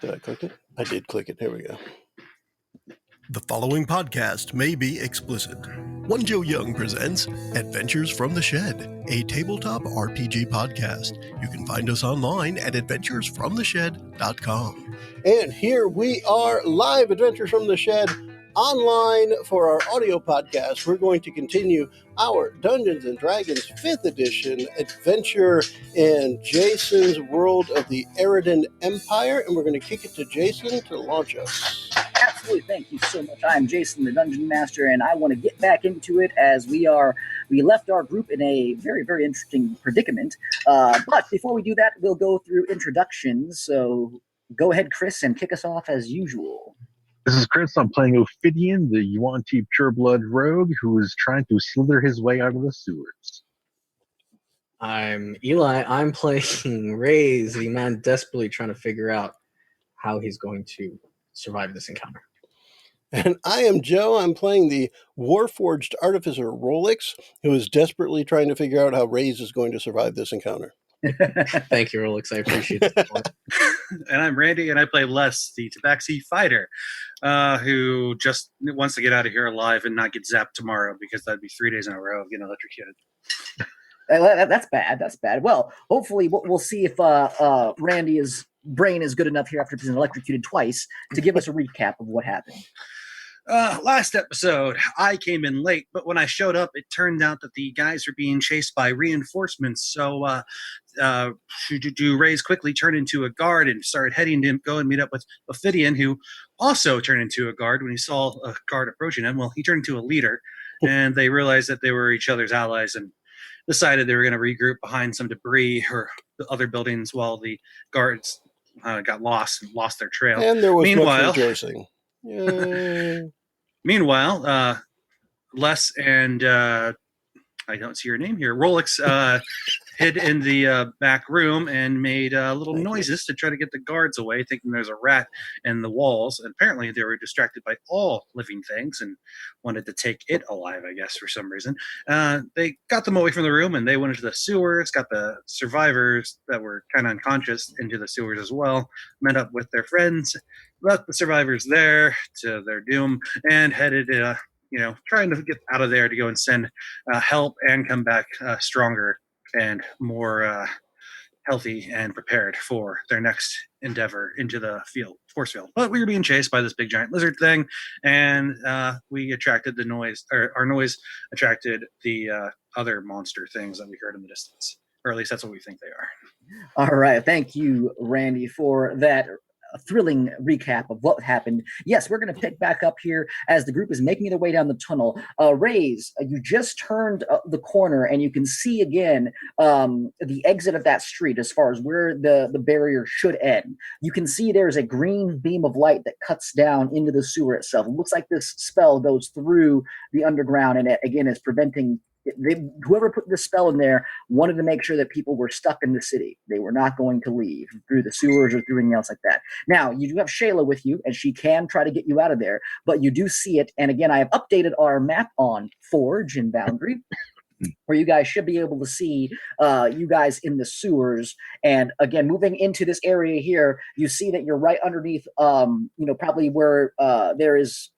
Did I click it? I did click it. Here we go. The following podcast may be explicit. One Joe Young presents Adventures from the Shed, a tabletop RPG podcast. You can find us online at adventuresfromtheshed.com. And here we are, live Adventures from the Shed, online for our audio podcast. We're going to continue our Dungeons & Dragons 5th edition adventure in Jason's world of the Erridan Empire, and we're going to kick it to Jason to launch us. Absolutely. Thank you so much. I'm Jason, the Dungeon Master, and I want to get back into it as we left our group in a very, very interesting predicament. But before we do that, we'll go through introductions. So go ahead, Chris, and kick us off as usual. This is Chris. I'm playing Ophidian, the Yuan-Ti pureblood rogue who is trying to slither his way out of the sewers. I'm Eli. I'm playing Raze, the man desperately trying to figure out how he's going to survive this encounter. And I am Joe. I'm playing the Warforged Artificer Rollix, who is desperately trying to figure out how Raze is going to survive this encounter. Thank you, Rollix. I appreciate the support. And I'm Randy, and I play Les, the Tabaxi fighter, who just wants to get out of here alive and not get zapped tomorrow, because that'd be 3 days in a row of getting electrocuted. That's bad. That's bad. Well, hopefully we'll see if Randy's brain is good enough here after being electrocuted twice to give us a recap of what happened. Last episode, I came in late, but when I showed up, it turned out that the guys were being chased by reinforcements. So Ray's quickly turned into a guard and started heading to go and meet up with Ophidian, who also turned into a guard when he saw a guard approaching him. Well, he turned into a leader, and they realized that they were each other's allies and decided they were going to regroup behind some debris or the other buildings while the guards got lost and lost their trail. And there was much rejoicing. Yay. Meanwhile, Les and I don't see your name here. Rollix hid in the back room and made little noises to try to get the guards away, thinking there's a rat in the walls. And apparently they were distracted by all living things and wanted to take it alive, I guess, for some reason. They got them away from the room, and they went into the sewers, got the survivors that were kind of unconscious into the sewers as well, met up with their friends, left the survivors there to their doom, and headed trying to get out of there to go and send help and come back stronger and more healthy and prepared for their next endeavor into the force field. But we were being chased by this big giant lizard thing, and we attracted the noise, or our noise attracted the other monster things that we heard in the distance. Or at least that's what we think they are. All right. Thank you, Randy, for that thrilling recap of what happened. Yes, we're going to pick back up here as the group is making their way down the tunnel. Raze, you just turned the corner, and you can see again the exit of that street as far as where the barrier should end. You can see there's a green beam of light that cuts down into the sewer itself. It looks like this spell goes through the underground, and it, again, is preventing whoever put this spell in there wanted to make sure that people were stuck in the city. They were not going to leave through the sewers or through anything else like that. Now, you do have Shayla with you, and she can try to get you out of there, but you do see it. And again, I have updated our map on Forge and Boundary, where you guys should be able to see you guys in the sewers. And again, moving into this area here, you see that you're right underneath, probably where there is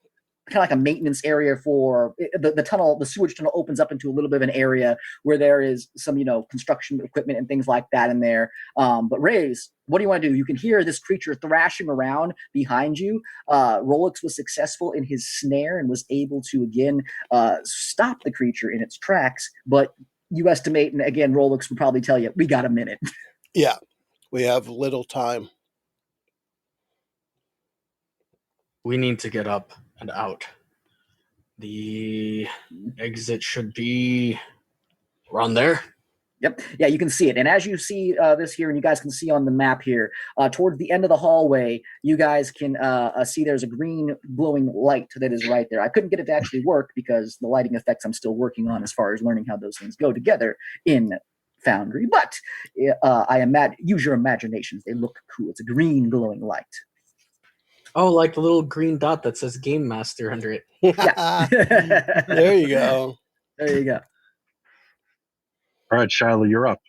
kind of like a maintenance area for the tunnel. The sewage tunnel opens up into a little bit of an area where there is some, construction equipment and things like that in there. But Raze, what do you want to do? You can hear this creature thrashing around behind you. Rollix was successful in his snare and was able to, again, stop the creature in its tracks. But you estimate, and again, Rollix would probably tell you, we got a minute. Yeah, we have little time. We need to get up and out. The exit should be around there. Yep. Yeah, you can see it. And as you see this here, and you guys can see on the map here, towards the end of the hallway, you guys can see there's a green glowing light that is right there. I couldn't get it to actually work because the lighting effects I'm still working on as far as learning how those things go together in Foundry. But use your imaginations. They look cool. It's a green glowing light. Oh, like the little green dot that says Game Master under it. Yeah. There you go. There you go. All right, Shiloh, you're up.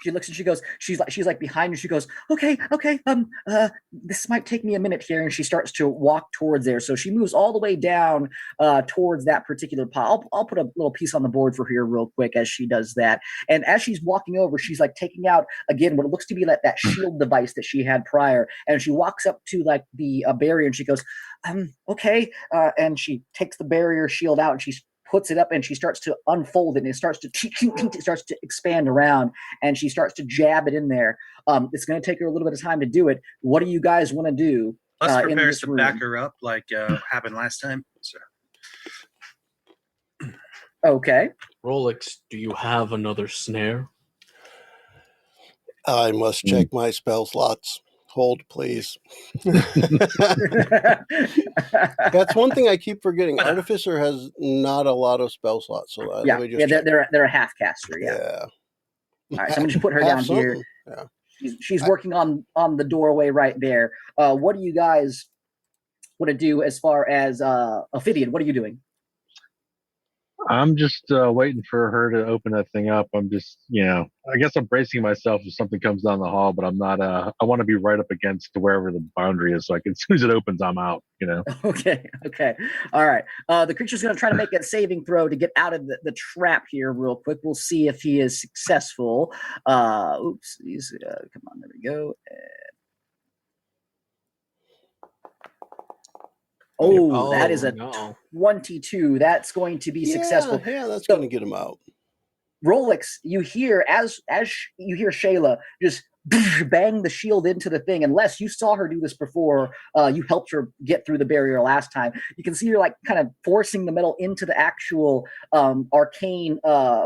She looks and she goes, she's like behind you. She goes, okay, this might take me a minute here. And she starts to walk towards there. So she moves all the way down towards that particular pile. I'll put a little piece on the board for her real quick as she does that. And as she's walking over, she's like taking out, again, what it looks to be like that shield device that she had prior. And she walks up to like the barrier and she goes, okay. And she takes the barrier shield out and she puts it up and she starts to unfold it and it starts to expand around and she starts to jab it in there. It's going to take her a little bit of time to do it. What do you guys want to do? Let's prepare to back her up like happened last time. So. Okay. Rollix, do you have another snare? I must check my spell slots. Hold, please. That's one thing I keep forgetting. Artificer has not a lot of spell slots, so let me just check. They're a half caster. Yeah. All right, so I'm going to put her down here. Yeah. She's working on the doorway right there. What do you guys want to do as far as Ophidian? What are you doing? I'm just waiting for her to open that thing up. I'm just, I guess I'm bracing myself if something comes down the hall, but I'm not, I want to be right up against wherever the boundary is. So I can, as soon as it opens, I'm out, Okay. All right. The creature's going to try to make a saving throw to get out of the trap here real quick. We'll see if he is successful. Oops. Come on. There we go. That is a 22. That's going to be successful. Yeah, that's going to get him out. Rollix, you hear as you hear Shayla just bang the shield into the thing. Unless you saw her do this before, you helped her get through the barrier last time. You can see her like kind of forcing the metal into the actual arcane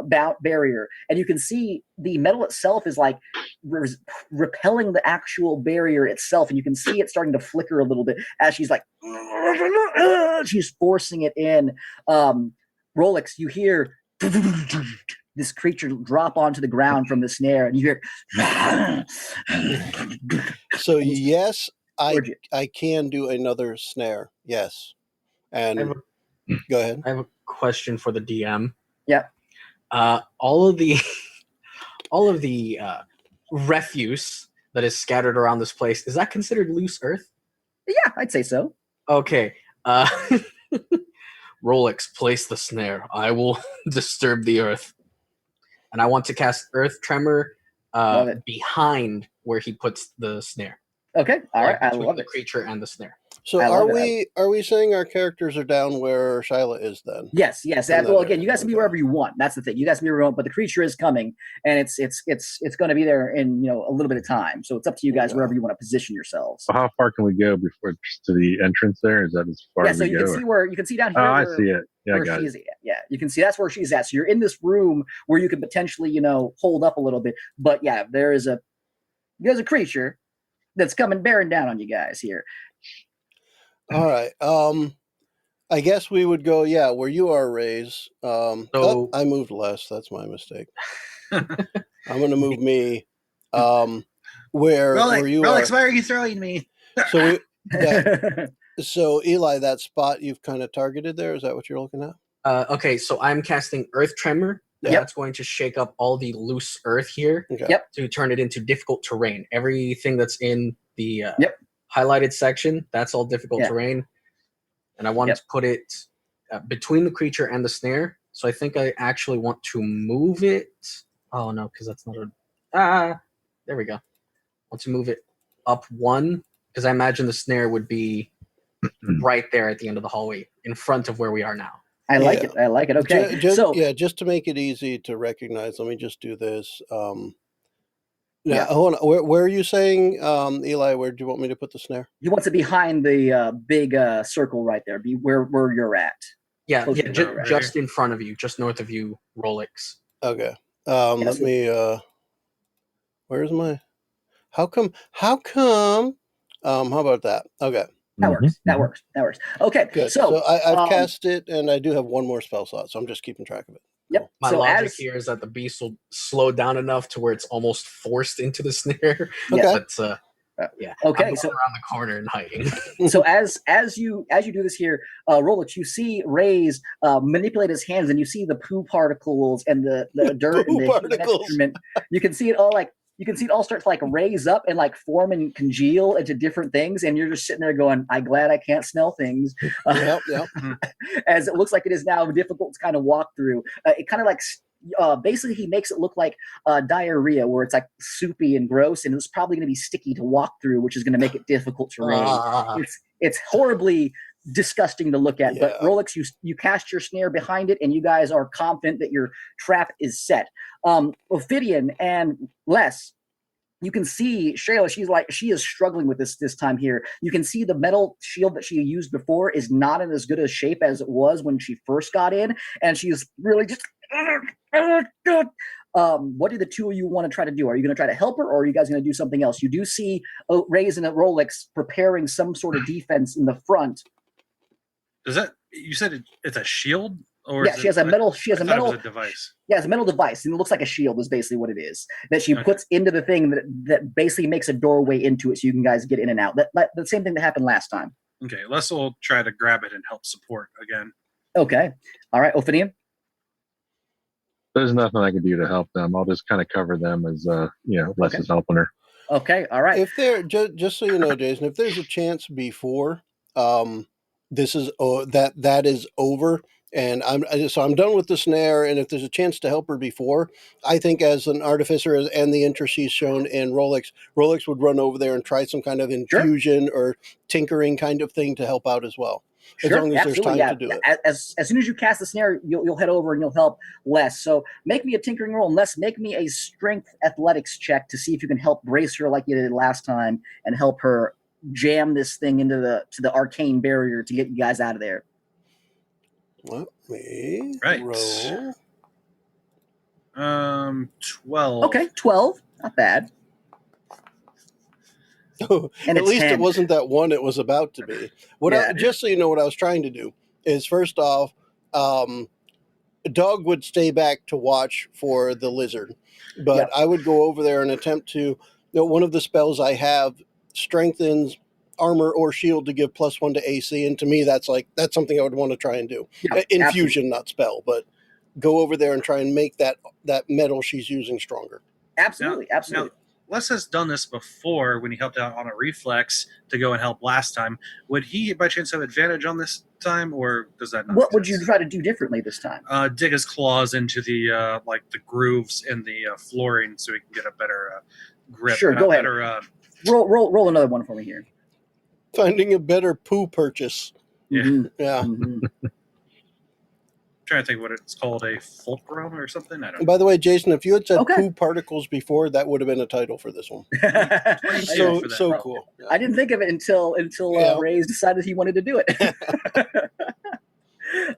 barrier, and you can see the metal itself is like repelling the actual barrier itself, and you can see it starting to flicker a little bit as she's like she's forcing it in. Rollix, you hear this creature drop onto the ground from the snare, and you hear. So yes, I can do another snare. Yes, and go ahead. I have a question for the DM. Yeah. All of the refuse that is scattered around this place, is that considered loose earth? Yeah, I'd say so. Okay. Rollix, place the snare. I will disturb the earth. And I want to cast Earth Tremor behind where he puts the snare. Okay, all right. I love the creature and the snare. So are we saying our characters are down where Shyla is then? Yes. Well, again, you guys can be wherever you want. That's the thing. You guys can be wherever you want, but the creature is coming, and it's going to be there in a little bit of time. So it's up to you guys wherever you want to position yourselves. So how far can we go before just to the entrance there? Is that as far as we go? Yeah, so you can see down here. Oh, I see it. Yeah, where she's at. Yeah, you can see that's where she's at. So you're in this room where you can potentially, hold up a little bit. But yeah, there's a creature that's coming bearing down on you guys here. All right. I guess we would go, where you are, Rays. I moved less. That's my mistake. I'm going to move me where you are. Rollix, why are you throwing me? So Eli, that spot you've kind of targeted there, is that what you're looking at? Okay, so I'm casting Earth Tremor. That's going to shake up all the loose earth here to turn it into difficult terrain. Everything that's in the highlighted section, that's all difficult terrain. And I wanted to put it between the creature and the snare. So I think I actually want to move it. Oh, no, because that's not a... there we go. I want to move it up one, because I imagine the snare would be right there at the end of the hallway, in front of where we are now. I like it. Okay. Just to make it easy to recognize, let me just do this. Hold on. Where are you saying, Eli, where do you want me to put the snare? You want it behind the big circle right there, be where you're at. Just in front of you, just north of you, Rollix. Okay. Let me, where's my, how come, how about that? Okay. That works. Okay. Good. So I've cast it, and I do have one more spell slot, so I'm just keeping track of it. Yep. My logic here is that the beast will slow down enough to where it's almost forced into the snare. Okay. But, Yeah. Okay. I'm So around the corner and hiding. So as you do this here, Rollix, you see Ray's manipulate his hands, and you see the poo particles and the dirt and the human excrement. You can see it all start to like raise up and like form and congeal into different things, and you're just sitting there going, "I'm glad I can't smell things." Yep. As it looks like it is now difficult to kind of walk through. It kind of like. Basically, he makes it look like diarrhea, where it's like soupy and gross, and it's probably going to be sticky to walk through, which is going to make it difficult to raid. It's horribly disgusting to look at. Yeah. But Rollix, you cast your snare behind it, and you guys are confident that your trap is set. Ophidian and Les, you can see Shayla, she is struggling with this time here. You can see the metal shield that she used before is not in as good a shape as it was when she first got in, and she's really just what do the two of you want to try to do? Are you going to try to help her, or are you guys going to do something else? You do see Raze and Rollix preparing some sort of defense in the front. Does that, you said it's a shield? Or yeah, she has a metal device. Yeah, it's a metal device, and it looks like a shield is basically what it is that she puts into the thing that basically makes a doorway into it, so you can guys get in and out. That the same thing that happened last time. Okay, Les will try to grab it and help support again. Okay, all right, Ophidian. There's nothing I can do to help them. I'll just kind of cover them as Les is helping her. Okay, all right. If there, just so you know, Jason, if there's a chance before this is that is over, and I'm done with the snare, and if there's a chance to help her before, I think as an artificer and the interest she's shown in Rollix would run over there and try some kind of infusion or tinkering kind of thing to help out as well. As long as there's time to do it. As soon as you cast the snare, you'll head over and you'll help Les. So make me a tinkering roll, and Les, make me a strength athletics check to see if you can help brace her like you did last time and help her jam this thing into the arcane barrier to get you guys out of there. Let me roll. 12. Okay, 12. Not bad. And at least 10. It wasn't that one it was about to be. Just so you know, what I was trying to do is, first off, Dog would stay back to watch for the lizard, but I would go over there and attempt to. One of the spells I have strengthens armor or shield to give +1 to AC, and to me that's something I would want to try and do. Infusion, not spell, but go over there and try and make that metal she's using stronger. Absolutely. Now, Les has done this before when he helped out on a reflex to go and help last time. Would he by chance have advantage on this time, or does that not What would you try to do differently this time? Dig his claws into the the grooves in the flooring so he can get a better grip. Sure, go ahead. Roll another one for me here. Finding a better poo purchase. Yeah. Mm-hmm. Yeah. Mm-hmm. Trying to think what it's called, a fulcrum or something. I don't know. By the way, Jason, if you had said poo particles before, that would have been a title for this one. so cool. I didn't think of it until Ray's decided he wanted to do it.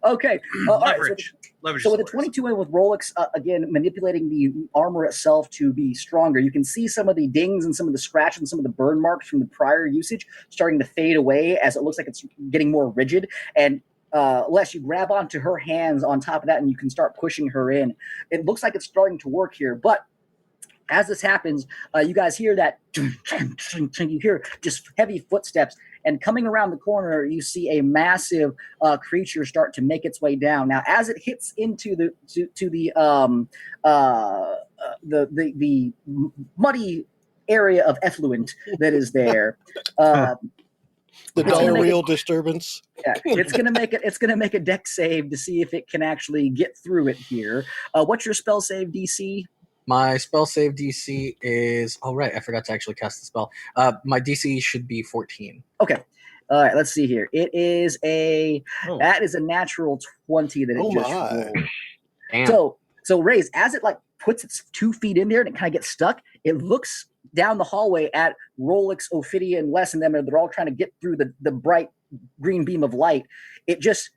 Okay. All right. So with the 22 and with Rollix, again, manipulating the armor itself to be stronger, you can see some of the dings and some of the scratches and some of the burn marks from the prior usage starting to fade away as it looks like it's getting more rigid. And Les, you grab onto her hands on top of that, and you can start pushing her in. It looks like it's starting to work here, but as this happens, you guys hear that. You hear just heavy footsteps, and coming around the corner, you see a massive creature start to make its way down. Now, as it hits into the muddy area of effluent that is there. The diarrheal disturbance. Yeah, it's gonna make a dex save to see if it can actually get through it here. What's your spell save DC? My spell save DC is I forgot to actually cast the spell. My DC should be 14. Okay. All right, let's see here. It is that is a natural 20 that it just rolled. Damn. So Raze, as it puts its 2 feet in there and it kind of gets stuck, it looks down the hallway at Rollix, Ophidian, Les, and them, and they're all trying to get through the bright green beam of light. It just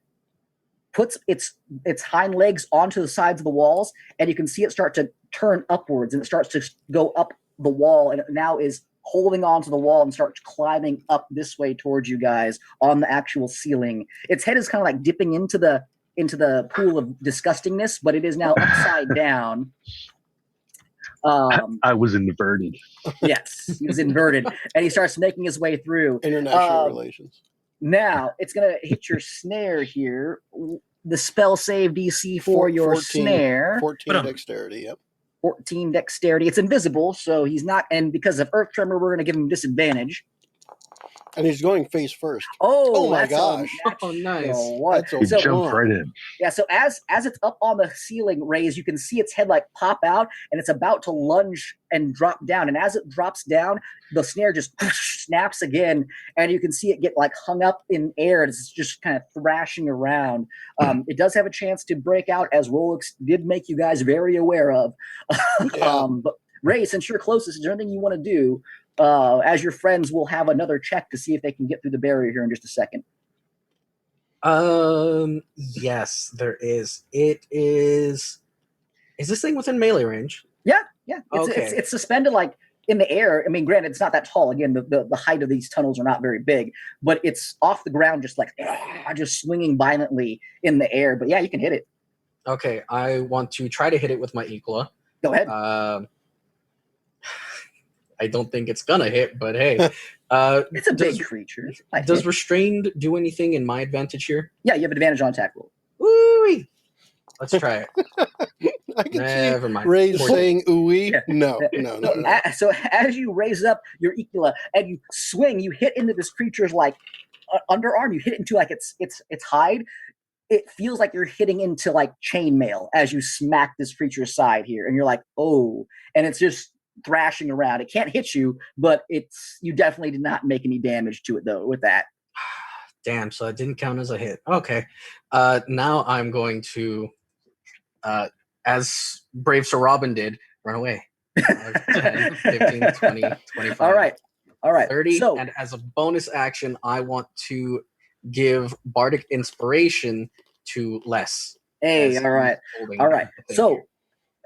puts its hind legs onto the sides of the walls, and you can see it start to turn upwards, and it starts to go up the wall, and it now is holding onto the wall and starts climbing up this way towards you guys on the actual ceiling. Its head is kind of dipping into the pool of disgustingness, but it is now upside down. I was inverted. Yes, he was inverted, and he starts making his way through. International relations. Now it's gonna hit your snare here. The spell save DC for your 14, snare. 14 dexterity. Yep. 14 dexterity. It's invisible, so he's not. And because of Earth Tremor, we're gonna give him disadvantage. And he's going face first. Oh my gosh! Oh, nice. He jumped right in. Yeah. So as it's up on the ceiling, Rays, you can see its head like pop out, and it's about to lunge and drop down. And as it drops down, the snare just snaps again, and you can see it get like hung up in air. And it's just kind of thrashing around. It does have a chance to break out, as Rollix did make you guys very aware of. But Ray, since you're closest, is there anything you want to do? As your friends will have another check to see if they can get through the barrier here in just a second. Yes, there is. It is. Is this thing within melee range? Yeah. It's suspended like in the air. I mean, granted, it's not that tall. Again, the height of these tunnels are not very big, but it's off the ground, just like just swinging violently in the air. But yeah, you can hit it. Okay, I want to try to hit it with my Ikla. Go ahead. I don't think it's gonna hit, but hey. It's a big creature. Does Restrained do anything in my advantage here? Yeah, you have advantage on attack roll. Woo-wee. Let's try it. I can Never see mind. Ray saying ooey. Yeah. No. So as you raise up your Ikula and you swing, you hit into this creature's like underarm. You hit it into like its hide. It feels like you're hitting into like chainmail as you smack this creature's side here, and you're like, oh, and it's just thrashing around. It can't hit you, but you definitely did not make any damage to it though with that. Damn, so it didn't count as a hit. Okay. Now I'm going to, as Brave Sir Robin did, run away. 10, 15, 20, 25. All right. 30. So, and as a bonus action, I want to give Bardic Inspiration to Les. Hey, all right. So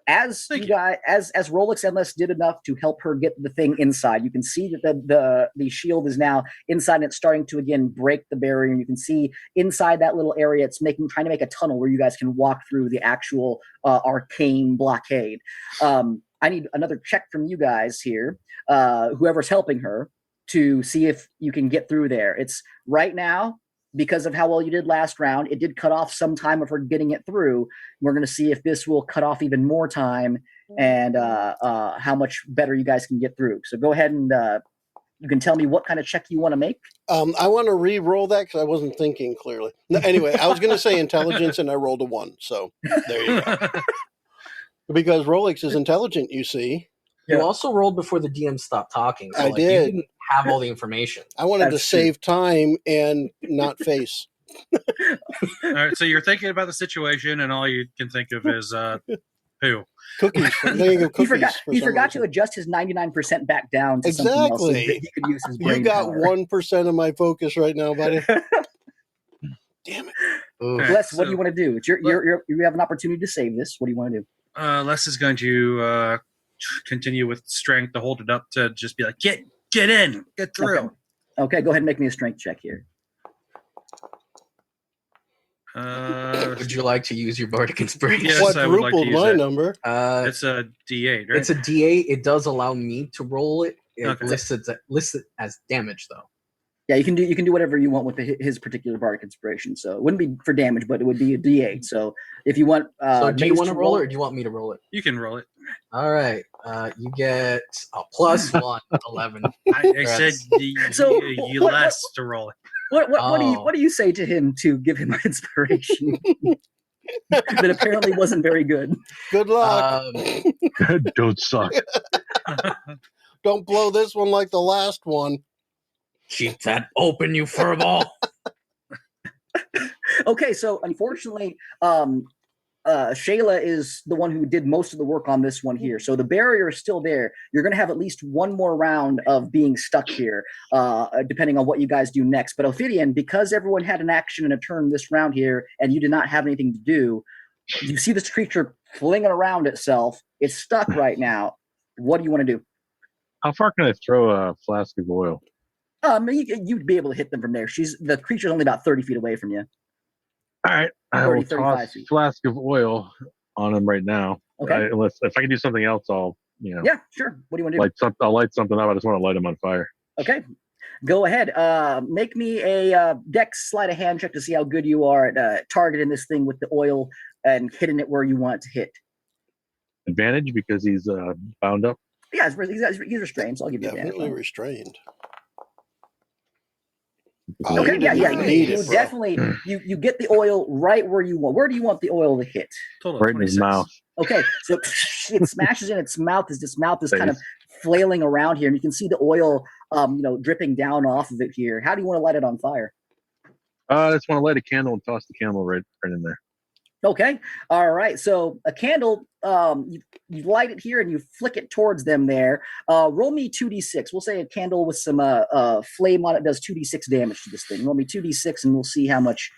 as you guys, as Rollix and Les did enough to help her get the thing inside, you can see that the shield is now inside and it's starting to again break the barrier. And you can see inside that little area, it's trying to make a tunnel where you guys can walk through the actual arcane blockade. I need another check from you guys here, whoever's helping her, to see if you can get through there. It's right now, because of how well you did last round, it did cut off some time of her getting it through. We're going to see if this will cut off even more time and how much better you guys can get through. So go ahead and you can tell me what kind of check you want to make. I want to re-roll that because I wasn't thinking clearly. No, anyway, I was going to say intelligence and I rolled a 1. So there you go. Because Rollix is intelligent, you see. You also rolled before the DM stopped talking. So I did. You didn't have all the information. I wanted to save time and not face. All right, so you're thinking about the situation, and all you can think of is who? Cookies. He forgot to adjust his 99% back down to something else so that he could use his brain You got power. 1% of my focus right now, buddy. Damn it. Okay, Les, what do you want to do? It's you have an opportunity to save this. What do you want to do? Les is going to continue with strength to hold it up to just be like, get in, get through. Okay, go ahead and make me a strength check here. Would you like to use your Bardic Inspiration? Yes, I would like to use my that. number. It's a D8, right? It's a D8. It does allow me to roll it. It lists it as damage, though. Yeah, you can do whatever you want with his particular Bardic Inspiration. So it wouldn't be for damage, but it would be a D8. So if you want, so do you want to roll it, or do you want me to roll it? You can roll it. All right. You get a +1, 11. I said you less to roll it. What do you say to him to give him an inspiration that apparently wasn't very good? Good luck. Don't suck. Don't blow this one like the last one. Keep that open, you furball. Okay, so unfortunately, Shayla is the one who did most of the work on this one here. So the barrier is still there. You're going to have at least one more round of being stuck here, depending on what you guys do next. But Ophidian, because everyone had an action and a turn this round here, and you did not have anything to do, you see this creature flinging around itself. It's stuck right now. What do you want to do? How far can I throw a flask of oil? You'd be able to hit them from there. The creature's only about 30 feet away from you. All right, I will toss a flask of oil on him right now. Okay. Unless if I can do something else, I'll Yeah, sure. What do you want to do? I'll light something up. I just want to light them on fire. Okay. Go ahead. Make me a dex sleight of hand check to see how good you are at targeting this thing with the oil and hitting it where you want it to hit. Advantage because he's bound up. Yeah, he's restrained, so I'll give you advantage. Definitely restrained. Okay, you definitely you get the oil right where you want. Where do you want the oil to hit? Total right in his mouth. Okay, so it smashes in its mouth as this mouth is kind of flailing around here, and you can see the oil, dripping down off of it here. How do you want to light it on fire? I just want to light a candle and toss the candle right in there. Okay, all right. So a candle, you light it here and you flick it towards them there. Roll me 2d6. We'll say a candle with some flame on it does 2d6 damage to this thing. Roll me 2d6 and we'll see how much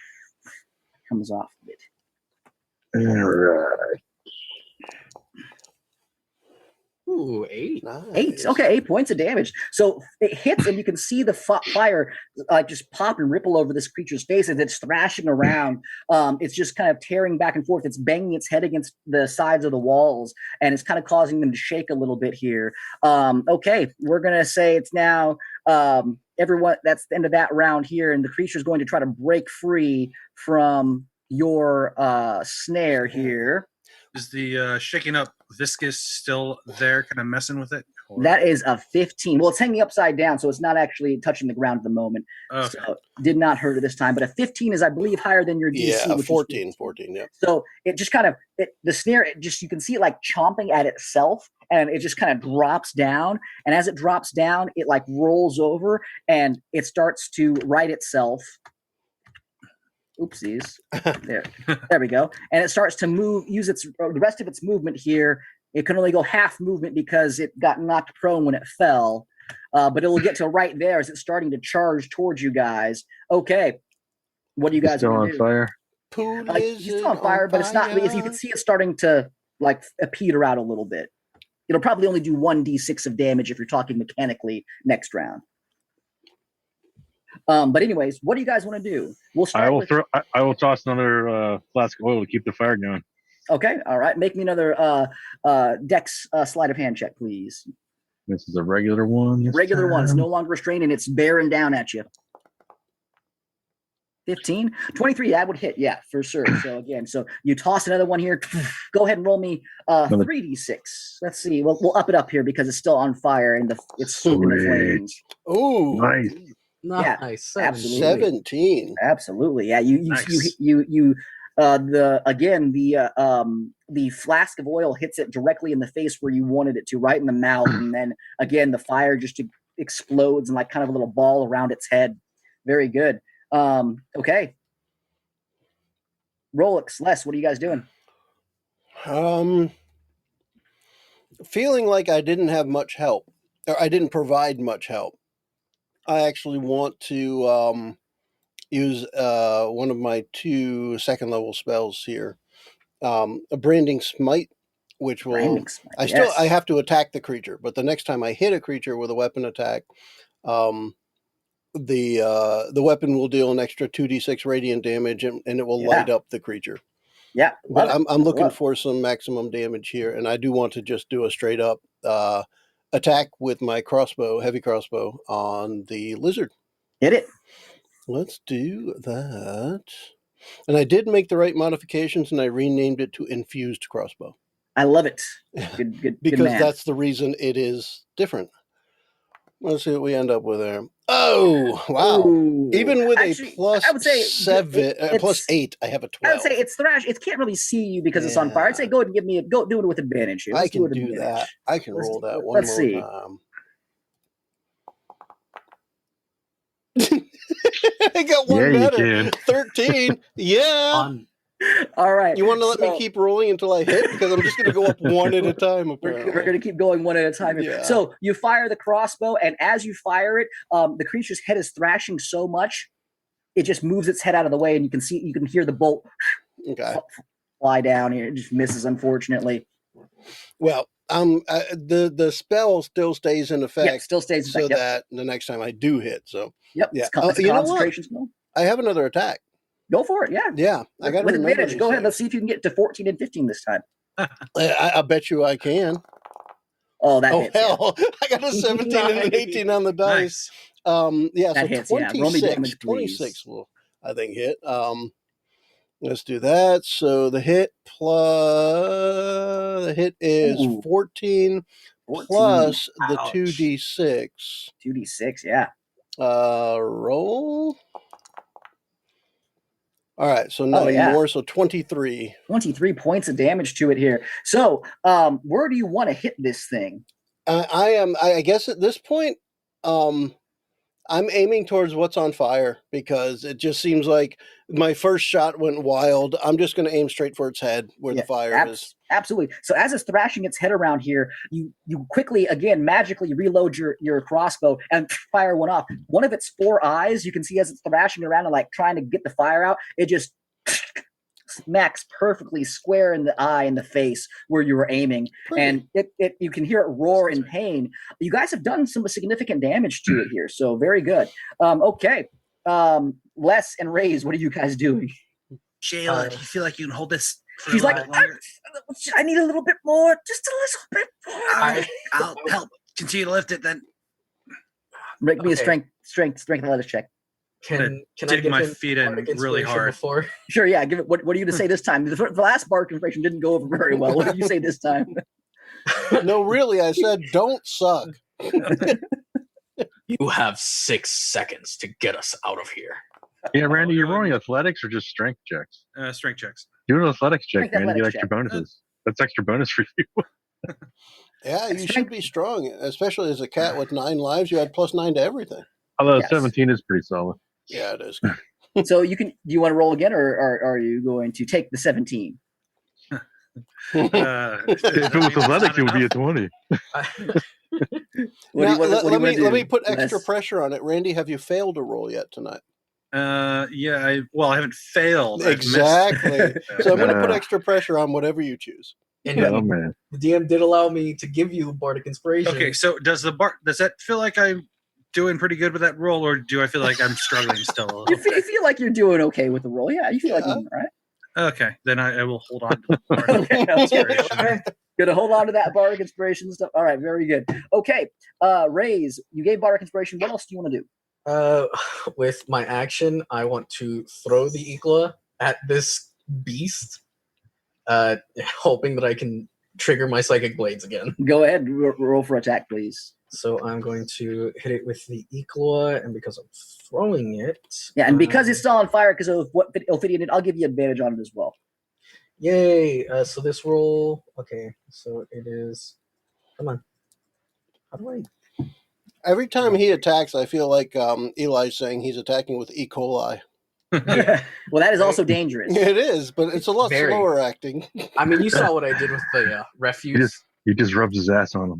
comes off of it. All right. Ooh, 8. Nice. 8. Okay, 8 points of damage. So it hits, and you can see the fire just pop and ripple over this creature's face as it's thrashing around. It's just kind of tearing back and forth. It's banging its head against the sides of the walls, and it's kind of causing them to shake a little bit here. Okay, we're going to say it's now everyone. That's the end of that round here, and the creature's going to try to break free from your snare here. Is the shaking up viscous still there, kind of messing with it? Or? That is a 15. Well, it's hanging upside down, so it's not actually touching the ground at the moment. Okay. So did not hurt it this time. But a 15 is, I believe, higher than your DC. Yeah, 14, yeah. So it just kind of, the snare, you can see it like chomping at itself, and it just kind of drops down. And as it drops down, it like rolls over, and it starts to right itself. Oopsies. There we go. And it starts to use the rest of its movement here. It can only go half movement because it got knocked prone when it fell. But it will get to right there as it's starting to charge towards you guys. Okay. What do you guys want to do? Still on fire? He's still on fire, but it's not. As you can see, it's starting to like peter out a little bit. It'll probably only do 1d6 of damage if you're talking mechanically next round. But anyways, what do you guys want to do? We'll start. I will toss another flask of oil to keep the fire going. Okay, all right. Make me another dex sleight of hand check, please. This is a regular one. Regular one. It's no longer restrained, and it's bearing down at you. 15, 23. That would hit. Yeah, for sure. So again, you toss another one here. Go ahead and roll me 3d6. Let's see. We'll up it up here because it's still on fire and it's soaking the flames. Oh, nice. Nice. Yeah, 17. Absolutely. Yeah. Nice. The flask of oil hits it directly in the face where you wanted it to, right in the mouth, and then again the fire just explodes in like kind of a little ball around its head. Very good. Okay. Rollix, Les, what are you guys doing? Feeling like I didn't have much help, or I didn't provide much help. I actually want to use one of my 2 second-level spells here, a Branding Smite, which will I have to attack the creature, but the next time I hit a creature with a weapon attack, the weapon will deal an extra 2d6 radiant damage, and it will light up the creature. Yeah, but I'm looking for some maximum damage here, and I do want to just do a straight up attack with my heavy crossbow on the lizard. Hit it. Let's do that. And I did make the right modifications, and I renamed it to Infused Crossbow. I love it. Good. Because that's the reason it is different. Let's see what we end up with there. Oh, wow. Ooh. Even with a plus, I would say 7, plus 8, I have a 12. I would say it's thrash. It can't really see you because it's on fire. I'd say go ahead and do it with advantage here. I can do that. I can roll that one more time. I got one better. 13. Yeah. All right. You want to let me keep rolling until I hit? Because I'm just going to go up one at a time, apparently. We're going to keep going one at a time. Yeah. So you fire the crossbow, and as you fire it, the creature's head is thrashing so much, it just moves its head out of the way, and you can hear the bolt fly down. It just misses, unfortunately. Well, the spell still stays in effect. Yeah, still stays in effect. So that the next time I do hit. So yeah. It's a concentration spell. I have another attack. Go for it, yeah. Yeah, I got with advantage. Go ahead. Let's see if you can get to 14 and 15 this time. I bet you I can. Oh, that hits. Hell. Yeah. I got a 17 and an 18 on the dice. Nice. That hits, 26. Roll me damage, 26 will, I think, hit. Let's do that. So the hit is 14 plus the 2d6. 2d6, yeah. Roll. All right, so 9 more, so 23. 23 points of damage to it here. So, where do you want to hit this thing? I guess at this point, I'm aiming towards what's on fire because it just seems like my first shot went wild. I'm just going to aim straight for its head where the fire is. Absolutely. So as it's thrashing its head around here, you quickly, again, magically reload your crossbow and fire one off. One of its 4 eyes, you can see as it's thrashing around and like trying to get the fire out, it just smacks perfectly square in the eye in the face where you were aiming. Pretty. And it you can hear it roar in pain. You guys have done some significant damage to it here, so very good. Okay. Les and Raze, what are you guys doing? Shayla, do you feel like you can hold this for she's a like, longer? I need a little bit more, just a little bit more. I'll help continue to lift it then. Make me a strength athletics check. Can I dig give my him feet in really hard? Before? Sure, yeah. Give it. What are you going to say this time? The last bardic inspiration didn't go over very well. What did you say this time? No, really, I said don't suck. You have 6 seconds to get us out of here. Yeah, Randy, you're rolling athletics or just strength checks? Strength checks. Do an athletics check, man. You get extra bonuses. That's extra bonus for you. Yeah, you should be strong, especially as a cat with 9 lives. You had +9 to everything. Although 17 is pretty solid. Yeah, it is. So do you want to roll again, or are you going to take the 17? If it was athletics, it would be a 20. Let me put extra pressure on it. Randy, have you failed a roll yet tonight? Yeah, I haven't failed. Exactly. So I'm going to put extra pressure on whatever you choose. And the DM did allow me to give you bardic inspiration. Okay, so does that feel like I'm doing pretty good with that roll, or do I feel like I'm struggling still? You feel like you're doing okay with the roll. Yeah, you feel like you're all right. Okay, then I will hold on to the bardic inspiration. Okay. Gonna hold on to that bardic inspiration stuff. All right, very good. Okay, Raze, you gave bardic inspiration. What else do you want to do? With my action, I want to throw the Ikla at this beast, hoping that I can trigger my psychic blades again. Go ahead, roll for attack, please. So I'm going to hit it with the Ikla, and because I'm throwing it... Yeah, and because it's still on fire because of what Ophidian did, I'll give you advantage on it as well. Yay! So this roll... Okay, so it is... Come on. How do I... Every time he attacks, I feel like Eli's saying he's attacking with E. coli. Yeah. Well, that is also dangerous. It is, but it's a lot slower acting. I mean, you saw what I did with the refuse. He just rubs his ass on him.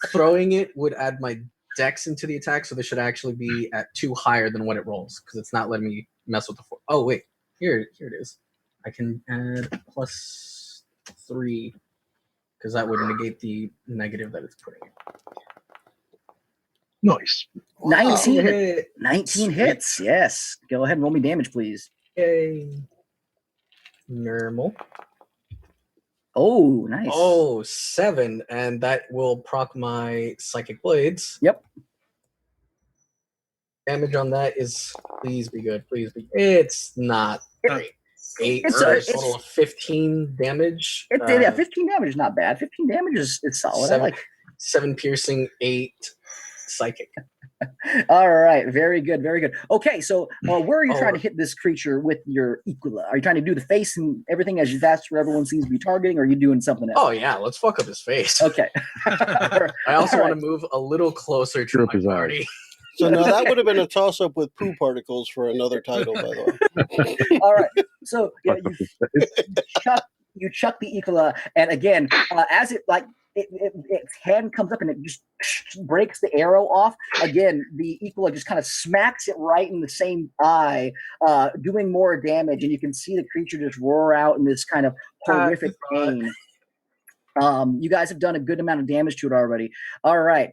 Throwing it would add my dex into the attack, so this should actually be at 2 higher than what it rolls, because it's not letting me mess with the 4. Oh, wait. Here it is. I can add +3, because that would negate the negative that it's putting in. Nice. 19 hits. Yes. Go ahead and roll me damage, please. Yay. Normal. Oh, nice. Oh, 7, and that will proc my psychic blades. Yep. Damage on that is, please be good. Please be. It's not great. 8 total of 15 damage. 15 damage is not bad. 15 damage is solid. 7 piercing, 8 psychic. All right, very good, very good. Okay, so where are you trying to hit this creature with your Equila? Are you trying to do the face and everything as that's where everyone seems to be targeting, or are you doing something else? Oh yeah, let's fuck up his face. Okay. I also want to move a little closer to my party. So now that would have been a toss-up with poo particles for another title, by the way. All right. So yeah, you chuck the Equila, and again, as it its hand comes up and it just breaks the arrow off. Again, the Equila just kind of smacks it right in the same eye, doing more damage, and you can see the creature just roar out in this kind of horrific pain. You guys have done a good amount of damage to it already. All right.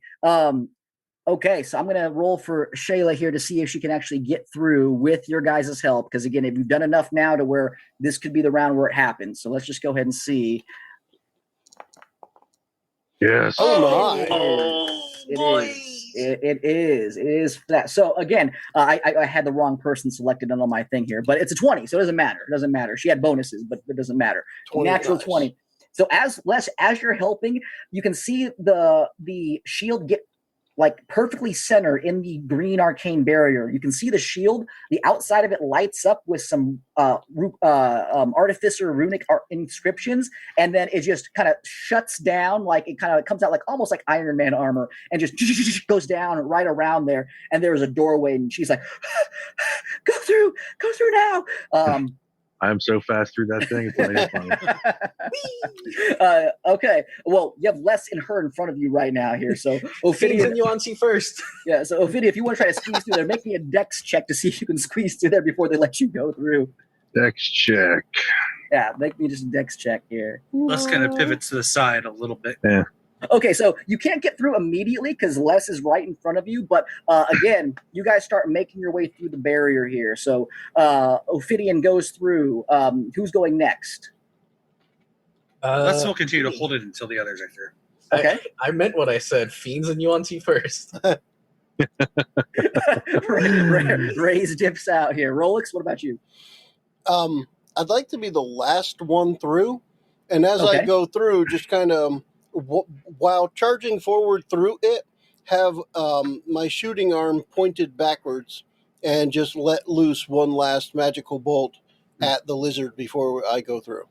Okay, so I'm going to roll for Shayla here to see if she can actually get through with your guys' help, because again, if you've done enough now to where this could be the round where it happens. So let's just go ahead and see. Yes. Oh my! It is that. So again, I had the wrong person selected on my thing here, but it's a 20, so it doesn't matter. It doesn't matter. She had bonuses, but it doesn't matter. 20, Natural nice. 20. So as you're helping, you can see the shield get like perfectly center in the green arcane barrier. You can see the shield. The outside of it lights up with some artificer runic inscriptions, and then it just kind of shuts down. Like it kind of comes out like almost like Iron Man armor, and just goes down right around there. And there is a doorway, and she's like, "Go through now." I'm so fast through that thing. It's not even funny. Okay. Well, you have less in her in front of you right now here. So Ophidia and Yuan-Ti first. Yeah. So Ophidia, if you want to try to squeeze through there, make me a dex check to see if you can squeeze through there before they let you go through. Dex check. Yeah, make me just a dex check here. Les kind of pivots to the side a little bit. Yeah. Okay, so you can't get through immediately because Les is right in front of you. But again, you guys start making your way through the barrier here. So Ophidian goes through. Who's going next? Let's still continue to hold it until the others are through. Okay. I meant what I said. Fiends and Yuan-Ti first. Ray's dips out here. Rollix, what about you? I'd like to be the last one through, and as I go through, just kind of while charging forward through it, have my shooting arm pointed backwards and just let loose one last magical bolt at the lizard before I go through.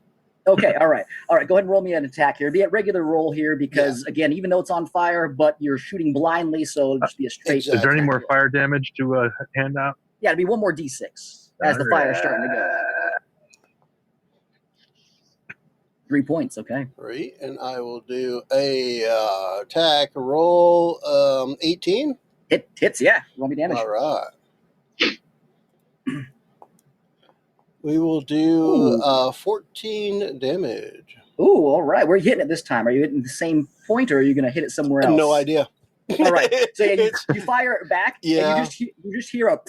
Okay, all right. Go ahead and roll me an attack here. Be a regular roll here because, again, even though it's on fire, but you're shooting blindly, so it'll just be a straight... Exactly. Is there any more fire damage to hand out? Yeah, it'll be one more D6 as the fire's starting to go. 3 points, okay. 3, and I will do a attack roll 18. It hits, yeah. Roll me damage. All right. We will do 14 damage. Ooh, all right. Where are you hitting it this time? Are you hitting the same point, or are you going to hit it somewhere else? No idea. All right. So yeah, you fire it back, yeah. and you just hear a...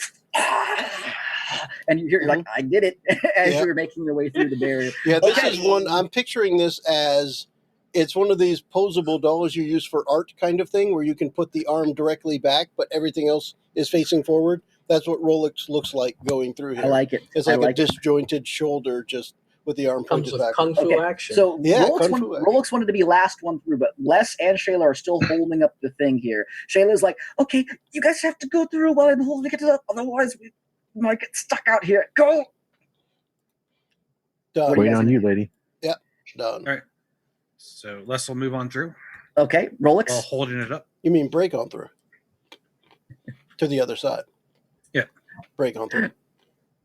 and you're like, I did it, as you're making your way through the barrier. Yeah, this is one, I'm picturing this as, it's one of these posable dolls you use for art kind of thing, where you can put the arm directly back, but everything else is facing forward. That's what Rollix looks like going through here. I like it. It's like a disjointed shoulder, just with the arm pointed back. Kung Fu action. So Rollix wanted to be last one through, but Les and Shayla are still holding up the thing here. Shayla's like, okay, you guys have to go through while I'm holding it up, otherwise we might get stuck out here. Go! Done. Waiting on you, lady. Yep, done. All right. So Les will move on through. Okay, Rollix. While holding it up. You mean break on through? To the other side. Yeah. Break on through.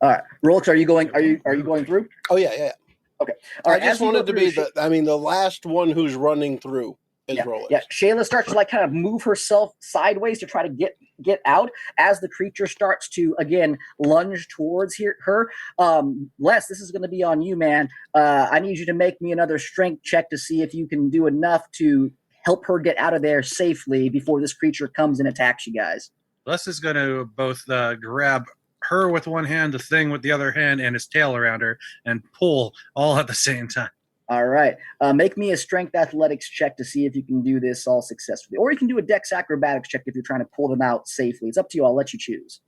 All right, Rollix, are you going through? Oh yeah. Okay. All right. I just wanted to be the last one who's running through is Rollix. Yeah. Shayla starts to kind of move herself sideways to try to get out as the creature starts to again lunge towards her. Les, this is going to be on you, man. I need you to make me another strength check to see if you can do enough to help her get out of there safely before this creature comes and attacks you guys. Les is going to both grab her with one hand, the thing with the other hand, and his tail around her, and pull all at the same time. All right. Make me a strength athletics check to see if you can do this all successfully. Or you can do a dex acrobatics check if you're trying to pull them out safely. It's up to you. I'll let you choose.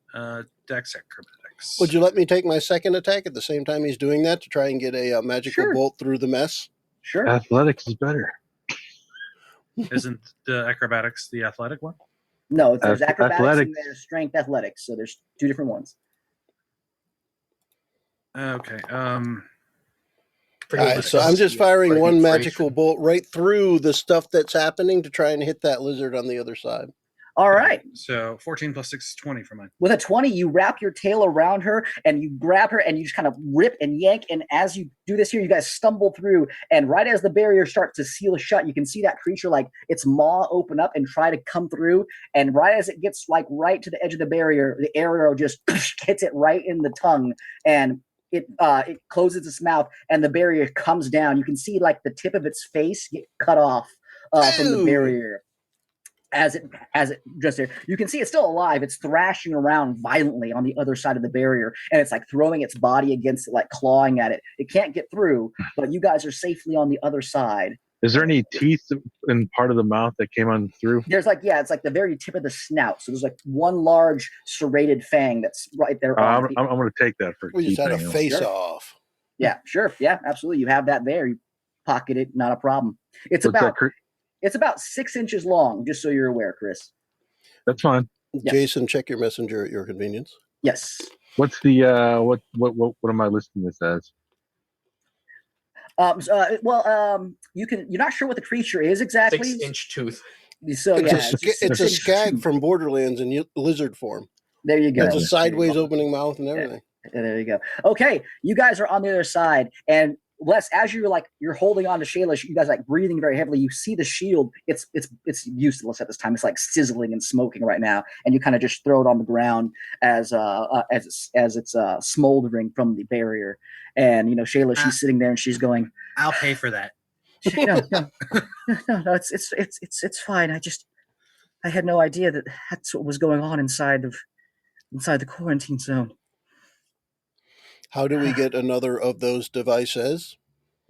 Dex acrobatics. Would you let me take my second attack at the same time he's doing that to try and get a magical bolt through the mess? Sure. Athletics is better. Isn't the acrobatics the athletic one? No, there's acrobatics and there's strength athletics. So there's two different ones. Okay. All right, so I'm just firing one magical bolt right through the stuff that's happening to try and hit that lizard on the other side. All right. So 14 plus 6 is 20 for mine. With a 20, you wrap your tail around her and you grab her and you just kind of rip and yank. And as you do this here, you guys stumble through. And right as the barrier starts to seal shut, you can see that creature, like its maw open up and try to come through. And right as it gets like right to the edge of the barrier, the arrow just hits it right in the tongue. And it closes its mouth and the barrier comes down. You can see like the tip of its face get cut off from the barrier. As it just there, you can see it's still alive. It's thrashing around violently on the other side of the barrier, and it's like throwing its body against it, like clawing at it. It can't get through, but you guys are safely on the other side. Is there any teeth in part of the mouth that came on through? There's it's like the very tip of the snout. So there's like one large serrated fang that's right there. I'm going to take that for. We just had a face off. Yeah, sure. Yeah, absolutely. You have that there. You pocket it, not a problem. It's about 6 inches long, just so you're aware, Chris. That's fine. Yeah. Jason, check your messenger at your convenience. Yes. What's the what am I listing this as? You're not sure what the creature is exactly. 6-inch tooth. So it's a skag from Borderlands in lizard form. There you go. It's a sideways opening mouth and everything. Yeah, there you go. Okay, you guys are on the other side, and Wes, as you're holding on to Shayla, you guys breathing very heavily. You see the shield; it's useless at this time. It's like sizzling and smoking right now, and you kind of just throw it on the ground as it's smoldering from the barrier. And Shayla, she's sitting there and she's going, "I'll pay for that." No, it's fine. I had no idea that's what was going on inside the quarantine zone. How do we get another of those devices?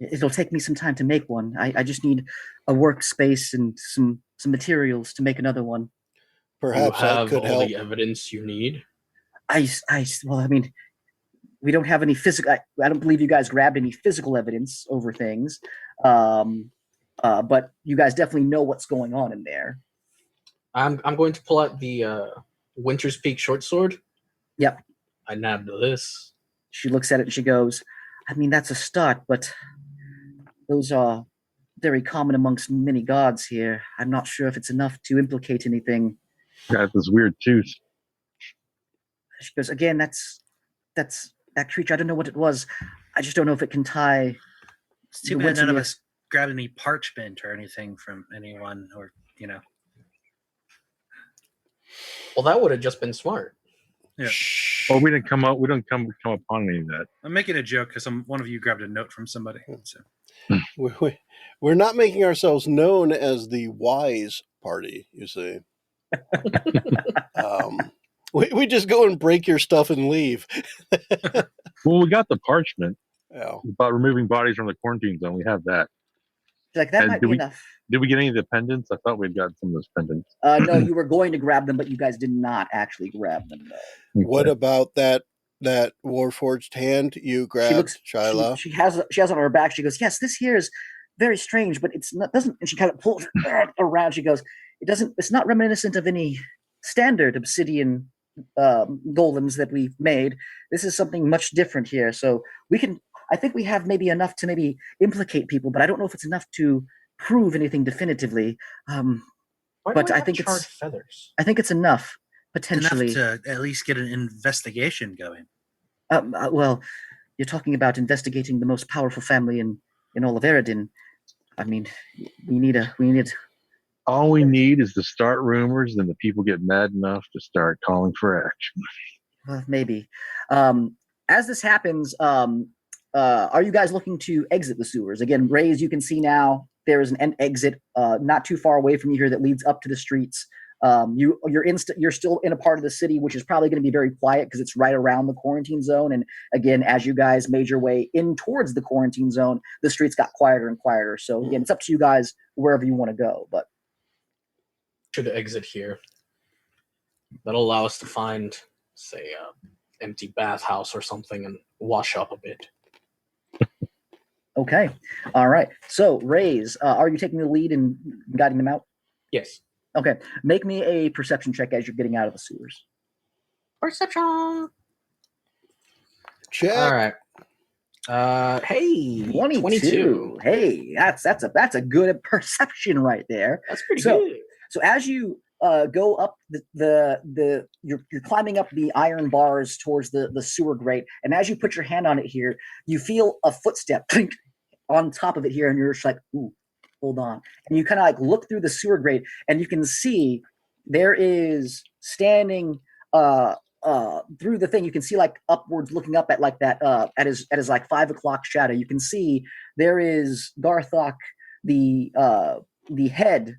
It'll take me some time to make one. I just need a workspace and some materials to make another one. Perhaps that could help. The evidence you need. We don't have any physical. I don't believe you guys grabbed any physical evidence over things, but you guys definitely know what's going on in there. I'm going to pull out the Winter's Peak short sword. Yep. I nabbed this. She looks at it and she goes, that's a start, but those are very common amongst many gods here. I'm not sure if it's enough to implicate anything. Got this weird tooth. She goes, again, that's that creature. I don't know what it was. I just don't know if it can tie. It's too bad none of us grabbed any parchment or anything from anyone, or Well, that would have just been smart. Yeah. Well, we didn't come upon any of that. I'm making a joke because one of you grabbed a note from somebody. So. We're not making ourselves known as the wise party, you see. We just go and break your stuff and leave. Well, we got the parchment about removing bodies from the quarantine zone. We have that. That might be enough. Did we get any of the pendants? I thought we'd got some of those pendants. No, you were going to grab them, but you guys did not actually grab them. Okay. What about that Warforged hand you grabbed, Shyla? She has it on her back. She goes, "Yes, this here is very strange, but doesn't." And she kind of pulls around. She goes, "It's not reminiscent of any standard obsidian golems that we've made. This is something much different here. So I think we have maybe enough to maybe implicate people, but I don't know if it's enough to prove anything definitively. But I think it's feathers. I think it's enough potentially enough to at least get an investigation going. Well, you're talking about investigating the most powerful family in all of Erridan. We need. All we need is to start rumors, and the people get mad enough to start calling for action. Maybe. As this happens, are you guys looking to exit the sewers? Again, Rays, you can see now there is an exit not too far away from you here that leads up to the streets. You're still in a part of the city which is probably going to be very quiet because it's right around the quarantine zone. And again, as you guys made your way in towards the quarantine zone, the streets got quieter and quieter. So again, it's up to you guys wherever you want to go. But should exit here. That'll allow us to find, say, an empty bathhouse or something and wash up a bit. Okay. All right. So, Rays, are you taking the lead in guiding them out? Yes. Okay. Make me a perception check as you're getting out of the sewers. Perception. Check. All right. Hey, 22. Hey, that's a good perception right there. That's pretty good. So as you go up you're climbing up the iron bars towards the sewer grate, and as you put your hand on it here, you feel a footstep on top of it here, and you're just like, ooh, hold on. And you kind of look through the sewer grate, and you can see there is standing through the thing. You can see upwards, looking up at that at his 5 o'clock shadow. You can see there is Garthok, the head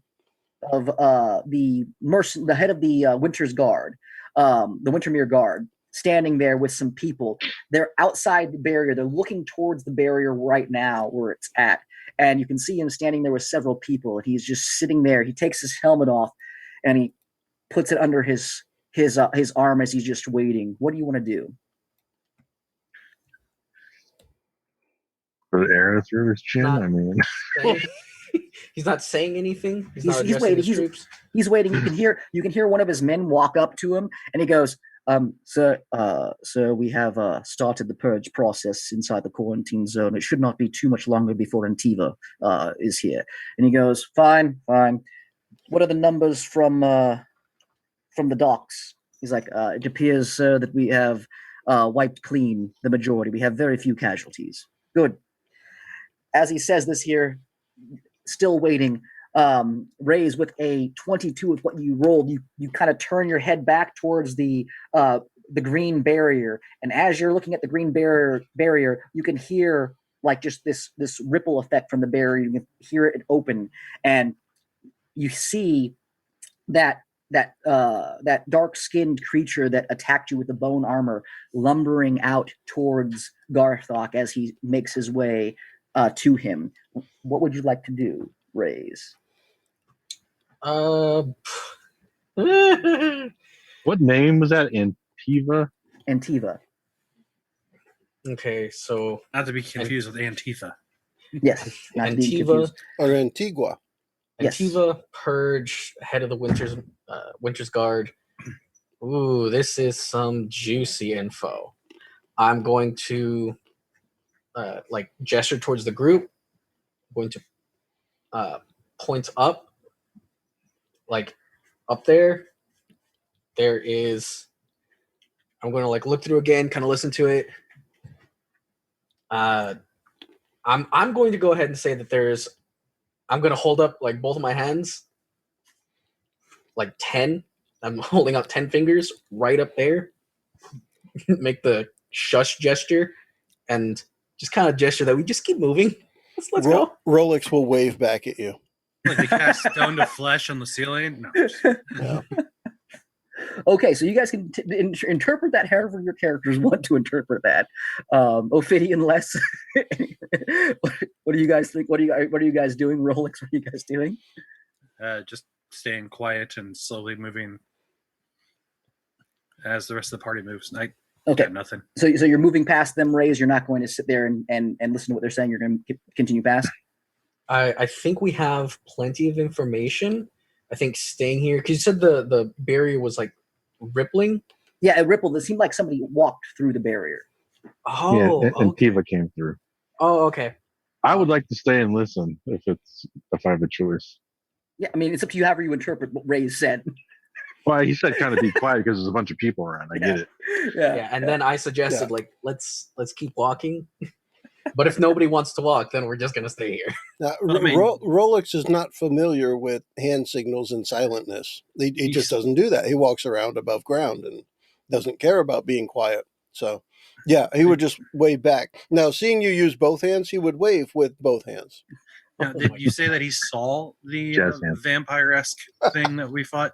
of the head of the Winter's Guard, the Wintermere Guard, standing there with some people. They're outside the barrier. They're looking towards the barrier right now where it's at. and you can see him standing there with several people, and he's just sitting there. He takes his helmet off, and he puts it under his arm as he's just waiting. What do you want to do? Put an arrow through his chin. I mean, he's not saying anything. He's waiting. His troops. He's waiting. You can hear one of his men walk up to him, and he goes, "Sir, we have started the purge process inside the quarantine zone. It should not be too much longer before Antiva is here." And he goes, "Fine. What are the numbers from the docks?" He's like, "It appears, sir, that we have wiped clean the majority. We have very few casualties." Good. As he says this here, still waiting, Raise with a 22 with what you rolled, you kind of turn your head back towards the green barrier, and as you're looking at the green barrier, you can hear like just this ripple effect from the barrier. You can hear it open, and you see that dark-skinned creature that attacked you with the bone armor lumbering out towards Garthok as he makes his way to him. What would you like to do, Raise? What name was that? Antiva. Okay, so not to be confused with Antifa. Yes, Antiva or Antigua. Antiva, yes. Purge, head of the Winter's Guard. Ooh, this is some juicy info. I'm going to gesture towards the group. I'm going to point up. Like up there is, I'm going to look through again, kind of listen to it. I'm going to go ahead and say that I'm going to hold up both of my hands, 10. I'm holding up 10 fingers right up there. Make the shush gesture and just kind of gesture that we just keep moving. Let's go. Rollix will wave back at you. Like they cast stone to flesh on the ceiling? No. Okay, so you guys can interpret that however your characters want to interpret that. Ophidian, Les, what do you guys think? What are you guys doing? Rollix, what are you guys doing? Just staying quiet and slowly moving as the rest of the party moves. Okay, nothing. So you're moving past them, Raise. You're not going to sit there and listen to what they're saying. You're going to continue past. I think we have plenty of information. I think staying here, because you said the barrier was rippling. Yeah, it rippled. It seemed like somebody walked through the barrier. Oh, yeah, and Tiva came through. Oh, okay. I would like to stay and listen if I have a choice. Yeah, I mean, it's up to you however you interpret what Ray said. Well, he said kind of be quiet because there's a bunch of people around. I get it. Yeah, and then I suggested let's keep walking. But if nobody wants to walk, then we're just going to stay here. Now, Rollix is not familiar with hand signals and silentness. He just doesn't do that. He walks around above ground and doesn't care about being quiet. So, yeah, he would just wave back. Now, seeing you use both hands, he would wave with both hands. Now, did you say that he saw the vampire-esque thing that we fought,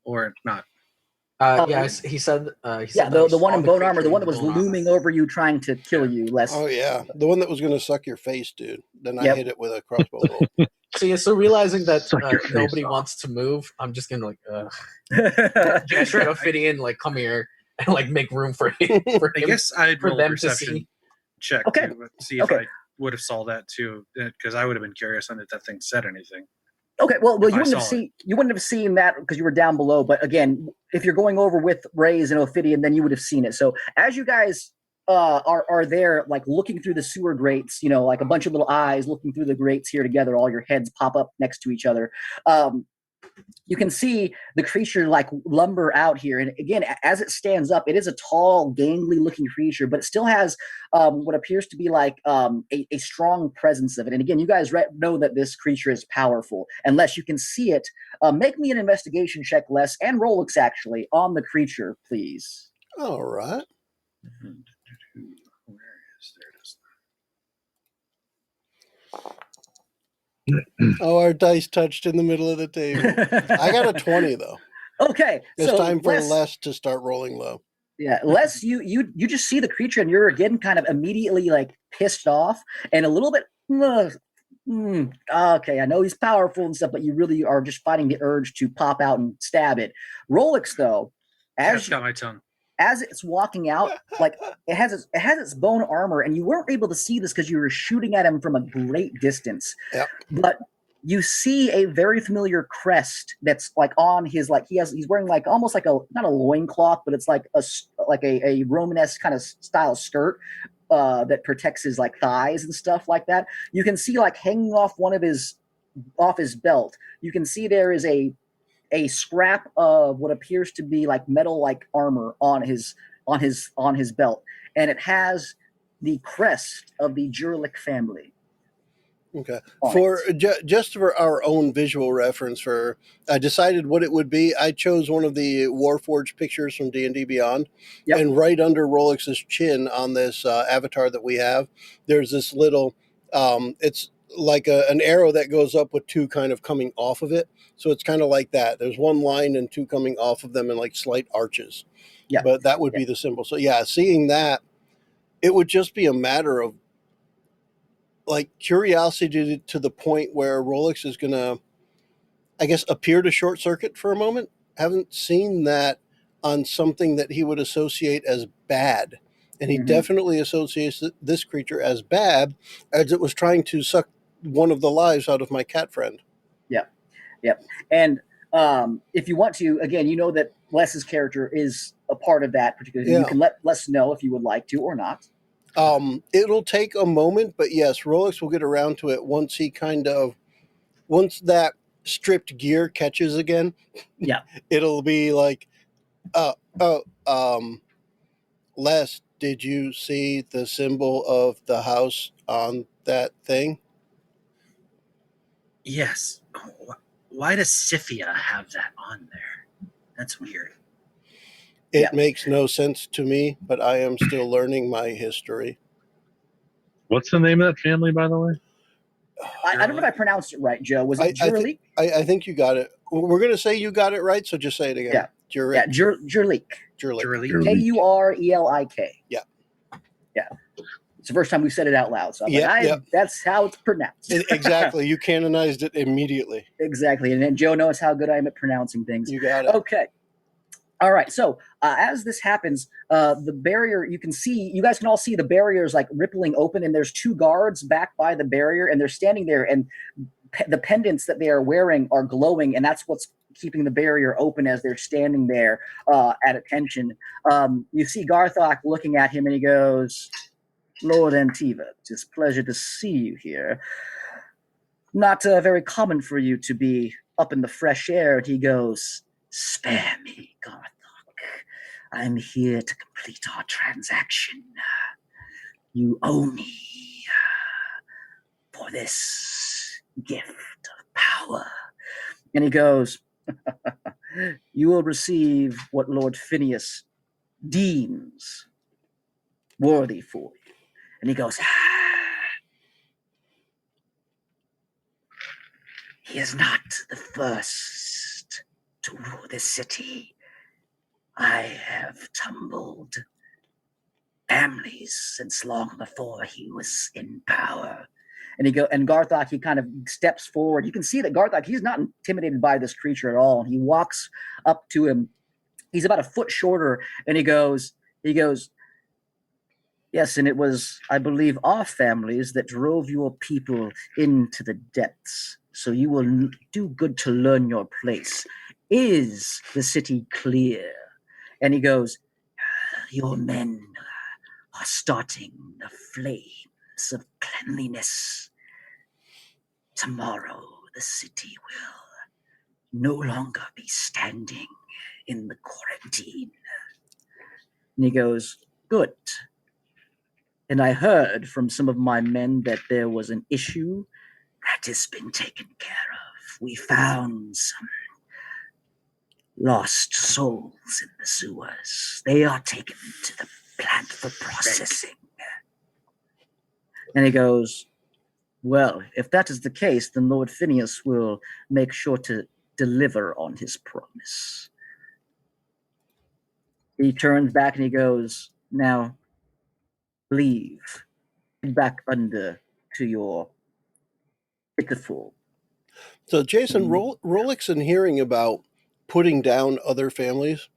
or not? He said. The one in bone armor, the one that was looming over you, trying to kill you. Les. Oh yeah, the one that was going to suck your face, dude. Then I hit it with a crossbow bolt. So realizing that nobody wants to move, I'm just going to gesture at Ophidian, come here, and make room for him. I guess I'd roll a perception check to see if I would have saw that too, because I would have been curious on if that thing said anything. Okay, well, you wouldn't have seen that because you were down below. But again, if you're going over with Raise and Ophidian, then you would have seen it. So as you guys are there, looking through the sewer grates, a bunch of little eyes looking through the grates here together, all your heads pop up next to each other. You can see the creature lumber out here, and again, as it stands up, it is a tall, gangly-looking creature, but it still has what appears to be a strong presence of it. And again, you guys know that this creature is powerful. Unless you can see it, make me an investigation check, Les, and Rollix actually on the creature, please. All right. Where is there? It is. Oh, our dice touched in the middle of the table. I got a 20 though. Okay, it's time for Les to start rolling low. Yeah, Les, you just see the creature and you're again kind of immediately pissed off and a little bit Okay, I know he's powerful and stuff, but you really are just fighting the urge to pop out and stab it. Rollix, though, got my tongue. As it's walking out, like it has its bone armor, and you weren't able to see this because you were shooting at him from a great distance. Yep. But you see a very familiar crest that's like on his, like he's wearing like almost like not a loincloth, but it's like a Romanesque kind of style skirt that protects his like thighs and stuff like that. You can see like hanging off his belt. You can see there is a scrap of what appears to be like metal like armor on his belt, and it has the crest of the Jurlic family. Okay. For just for our own visual reference, I decided what it would be. I chose one of the Warforged pictures from D&D Beyond, and right under Rollix's chin on this avatar that we have, there's this little. It's like an arrow that goes up with two kind of coming off of it. So it's kind of like that. There's one line and two coming off of them in like slight arches. Yeah. But that would be the symbol. So yeah, seeing that, it would just be a matter of like curiosity to the point where Rollix is going to, I guess, appear to short circuit for a moment. Haven't seen that on something that he would associate as bad. And he definitely associates this creature as bad, as it was trying to suck one of the lives out of my cat friend. Yep. And if you want to, again, you know that Les's character is a part of that particular. You can let Les know if you would like to or not. It'll take a moment, but yes, Rollix will get around to it once that stripped gear catches again. Yeah. It'll be like, Les, did you see the symbol of the house on that thing? Yes. Why does Scythia have that on there? That's weird. It makes no sense to me, but I am still learning my history. What's the name of that family, by the way? I don't know if I pronounced it right, Joe. Was it Jurlic? I think you got it. We're going to say you got it right, so just say it again. Yeah. Jurlic. Jurlic. K-U-R-E-L-I-K. Yeah. Yeah. It's the first time we've said it out loud. So that's how it's pronounced. Exactly. You canonized it immediately. Exactly. And then Joe knows how good I am at pronouncing things. You got it. Okay. All right. So as this happens, the barrier, you guys can all see the barriers like rippling open, and there's two guards back by the barrier, and they're standing there, and the pendants that they are wearing are glowing, and that's what's keeping the barrier open as they're standing there at attention. You see Garthok looking at him, and he goes, "Lord Antiva, it's a pleasure to see you here. Not very common for you to be up in the fresh air." And he goes, "Spare me, Garthok. I'm here to complete our transaction. You owe me for this gift of power." And he goes, "You will receive what Lord Phineas deems worthy for you." And he goes, "He is not the first to rule this city. I have tumbled families since long before he was in power." And Garthok, he kind of steps forward. You can see that Garthok, he's not intimidated by this creature at all. And he walks up to him. He's about a foot shorter, and he goes, "Yes, and it was, I believe, our families that drove your people into the depths. So you will do good to learn your place. Is the city clear?" And he goes, "Your men are starting the flames of cleanliness. Tomorrow the city will no longer be standing in the quarantine." And he goes, "Good. And I heard from some of my men that there was an issue that has been taken care of. We found some lost souls in the sewers. They are taken to the plant for processing." And he goes, "Well, if that is the case, then Lord Phineas will make sure to deliver on his promise." He turns back and he goes, "Now, leave. Back under to your Pitiful. So, Jason, Rollix and hearing about putting down other families.